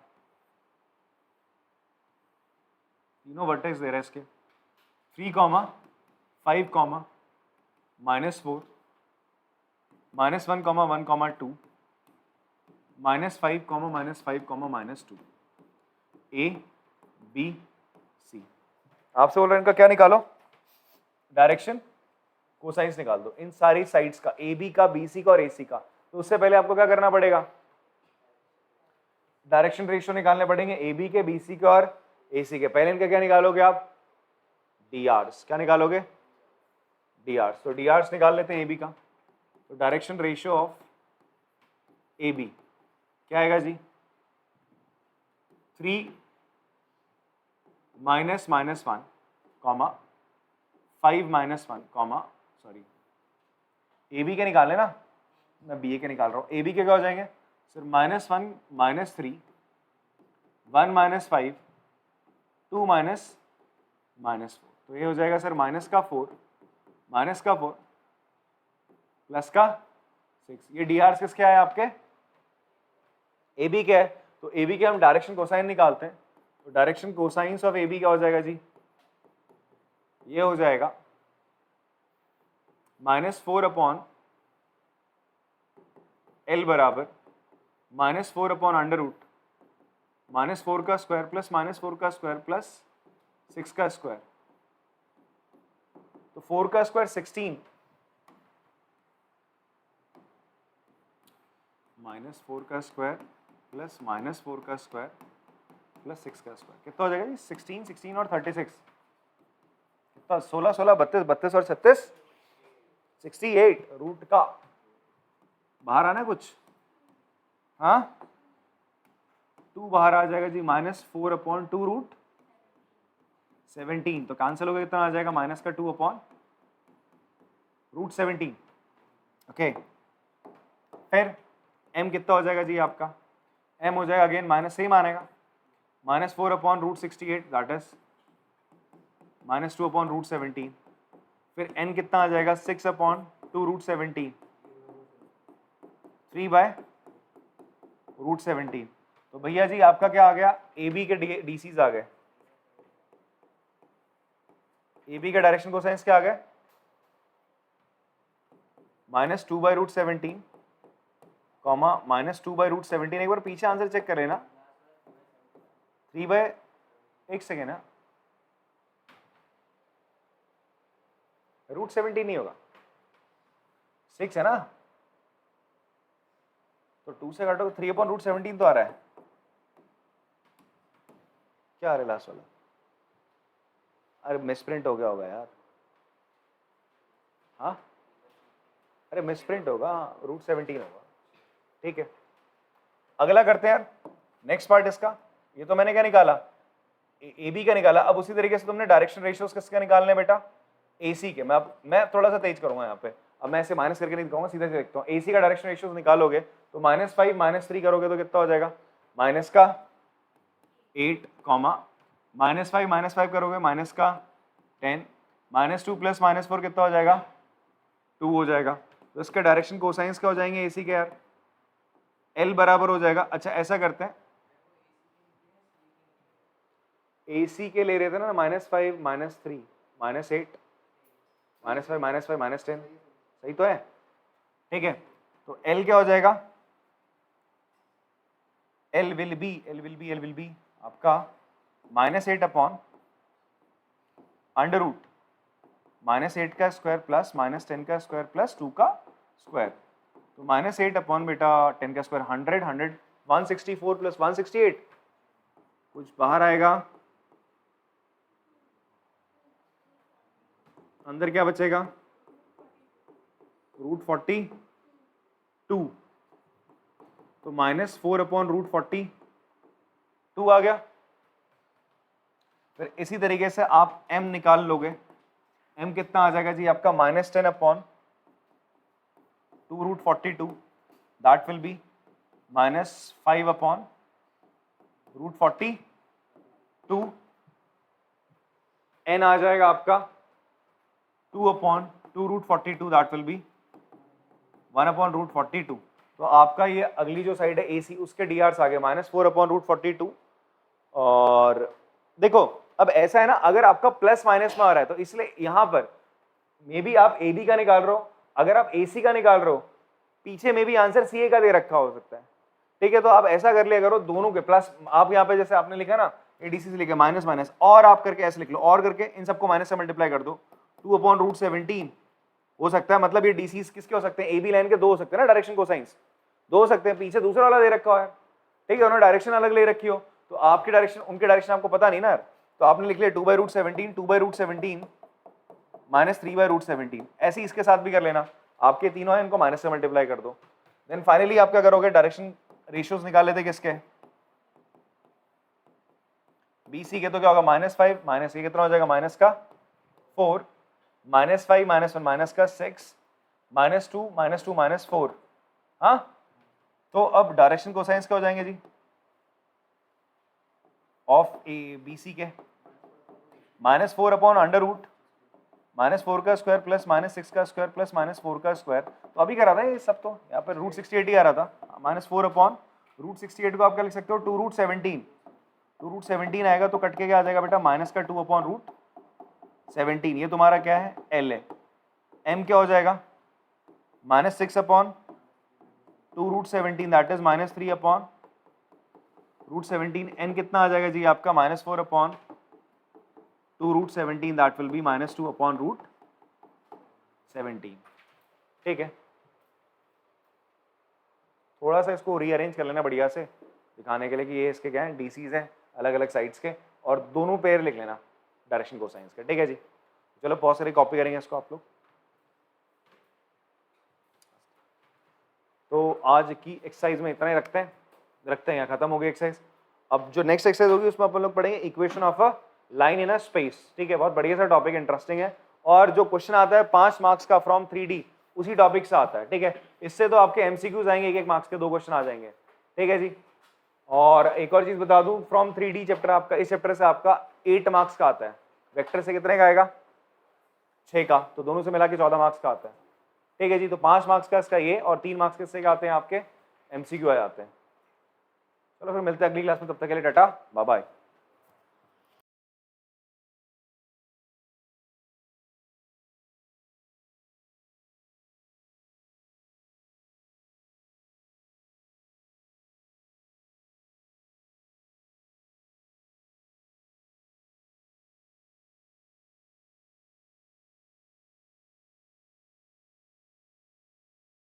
तीनों वर्टेक्स दे रहा है इसके, 3, 5, -4, -1, -1, -2, -5, -5, -2, A, B, C। आपसे बोल रहे हैं इनका क्या निकालो? डायरेक्शन कोसाइंस निकाल दो इन सारी साइड्स का, ए बी का, बी सी का और ए सी का। तो उससे पहले आपको क्या करना पड़ेगा? डायरेक्शन रेशियो निकालने पड़ेंगे ए बी के, बी सी के और ए सी के। पहले इनका क्या निकालोगे आप? D Rs. क्या निकालोगे? D Rs. तो डी आर्स निकाल लेते हैं ए बी का। तो direction ratio of A B क्या आएगा जी? 3 -1, 5 -1, सॉरी ए बी के निकालने ना, मैं बी ए के निकाल रहा हूँ। ए बी के क्या हो जाएंगे सर? -1, -3, 1 -5, 2 -4। तो ये हो जाएगा सर -4 +6। ये डी आर किसके आए आपके? ए बी के है। तो ए बी के हम डायरेक्शन कोसाइन निकालते हैं। तो direction cosines of A B क्या हो जाएगा जी? ये हो जाएगा -4 L बराबर -4 √, -4 का स्क्वायर प्लस -4 का स्क्वायर प्लस 6 का स्क्वायर। तो 4 का स्क्वायर 16, -4 का स्क्वायर प्लस -4 का स्क्वायर प्लस 6 का स्क्वायर कितना हो जाएगा जी? 16, 16 और 36 कितना? 16, 16, 32, 32 और 36 68 रूट का बाहर आना है कुछ? हाँ, 2 बाहर आ जाएगा जी, -4/2 √17। तो कैंसिल हो गया, कितना आ जाएगा? माइनस का 2/√17। ओके, फिर m कितना हो जाएगा जी आपका? m हो जाएगा अगेन माइनस, सेम आनेगा, -4/√68 दैट इज -2/√17। फिर n कितना आ जाएगा? 6/2√17, 3/√17। तो भैया जी आपका क्या आ गया? ए बी के डीसीज आ गए। ए बी का डायरेक्शन कोसाइंस क्या आ गए? -2/√17, -2/√17। एक बार पीछे आंसर चेक कर लेना। 1 सेकेंड है, √17 नहीं होगा, 6 है ना, तो 2 से काटो 3/√17 तो आ रहा है। क्या आ रहा है लास्ट वाला? अरे मिसप्रिंट हो गया होगा यार। हाँ, अरे मिसप्रिंट होगा, √17 होगा। ठीक है, अगला करते हैं यार, नेक्स्ट पार्ट इसका। ये तो मैंने क्या निकाला? ए बी का निकाला। अब उसी तरीके से तुमने डायरेक्शन रेशियोज किसके निकालने हैं बेटा? AC के। मैं थोड़ा सा तेज करूंगा यहाँ पे। अब मैं ऐसे माइनस करके नहीं दिखाऊंगा, सीधे से देखता हूँ। AC का डायरेक्शन रेशियोज निकालोगे तो -5 -3 करोगे तो कितना हो जाएगा? -8, -5 करोगे -10, -2 + -4 कितना हो जाएगा? 2 हो जाएगा। तो इसका डायरेक्शन कोसाइंस क्या हो जाएंगे AC के यार? L बराबर हो जाएगा। अच्छा ऐसा करते हैं, AC के ले रहे थे ना, -5 -3 -8, -5 -5 -10, सही तो है? ठीक है, तो L क्या हो जाएगा? L विल बी आपका -8/√, -8 का स्क्वायर प्लस -10 का स्क्वायर प्लस 2 का स्क्वायर। तो -8 बेटा 10 का स्क्वायर 100, 164 + 168, कुछ बाहर आएगा, अंदर क्या बचेगा? √42। तो -4/√42 आ गया। फिर इसी तरीके से आप m निकाल लोगे। m कितना आ जाएगा जी आपका -10 upon 2√42, that will B -5 upon √42, n आ जाएगा आपका 2 upon 2√42, that will B 1 upon √42। तो आपका ये अगली जो साइड है AC उसके DRs आ गए -4 अपॉन √42। और देखो अब ऐसा है ना, अगर आपका प्लस माइनस में आ रहा है तो इसलिए यहां पर मे बी आप AB का निकाल रहे हो, अगर आप AC का निकाल रहे हो पीछे में भी आंसर CA का दे रखा हो सकता है, ठीक है। तो आप ऐसा कर लिया करो, दोनों के प्लस, आप यहाँ पे जैसे आपने लिखा ना ADC से लिखे माइनस माइनस, और आप करके ऐसे लिख लो, और करके इन सबको माइनस से मल्टीप्लाई कर दो, 2 अपॉन √17 हो सकता है। मतलब ये DCs किसके हो सकते हैं, AB लाइन के दो हो सकते हैं ना, डायरेक्शन कोसाइंस दो हो सकते हैं, पीछे दूसरा वाला दे रखा है, ठीक है, उन्होंने डायरेक्शन अलग ले रखी हो, तो आपकी डायरेक्शन उनकी डायरेक्शन आपको पता नहीं ना यार, तो आपने लिख लिया 2/√17 2/√17 -3/√17। ऐसे ही इसके साथ भी कर लेना, आपके तीनों हैं इनको माइनस से मल्टीप्लाई कर दो। देन फाइनली आप क्या करोगे, डायरेक्शन रेशियोज निकाल लेते किसके, BC के, तो क्या होगा -5 माइनस ये कितना हो जाएगा -4 -5 -1 -6 -2 -4। हाँ, तो अब डायरेक्शन कोसाइंस क्या हो जाएंगे जी ऑफ BC के, -4 अपॉन √ -4 का स्क्वायर प्लस -6 का स्क्वायर प्लस -4 का स्क्वायर। तो अभी क्या रहा था ये सब, तो यहाँ पर √68 ही आ रहा था, -4 अपॉन √68 को आप क्या लिख सकते हो 2√17, 2√17 आएगा तो कट के क्या आ जाएगा बेटा -2 अपॉन √17। ये तुम्हारा क्या है L है। M क्या हो जाएगा -6 upon 2√17, that is -3 upon √17। N कितना आ जाएगा जी आपका -4 upon 2√17, that will B -2 upon √17। ठीक है, थोड़ा सा इसको रीअरेंज कर लेना बढ़िया से दिखाने के लिए कि ये इसके क्या है DCs हैं अलग अलग साइड्स के, और दोनों पेयर लिख लेना डायरेक्शन कोसाइंस के, ठीक है जी। चलो बहुत सारी कॉपी करेंगे इसको आप लोग। तो आज की एक्सरसाइज में इतना ही रखते हैं यहाँ खत्म हो गई एक्सरसाइज। अब जो नेक्स्ट एक्सरसाइज होगी उसमें अपन लोग पढ़ेंगे equation of a line in a space, ठीक है। बहुत बढ़िया सा टॉपिक, इंटरेस्टिंग है, और जो क्वेश्चन आता है 5 मार्क्स का फ्रॉम 3D उसी टॉपिक से आता है, ठीक है। इससे तो आपके MCQs आएंगे, 1-1 मार्क्स के 2 क्वेश्चन आ जाएंगे, ठीक है जी। और एक और चीज बता दूं, फ्रॉम 3D चैप्टर आपका, इस चैप्टर से आपका 8 मार्क्स का आता है, वेक्टर से कितने का आएगा 6 का, तो दोनों से मिला के 14 मार्क्स का आता है, ठीक है जी। तो 5 मार्क्स का इसका ये, और 3 मार्क्स किससे आते हैं आपके MCQ आ जाते हैं। चलो फिर मिलते हैं अगली क्लास में, तब तक के लिए टाटा बाय बाय।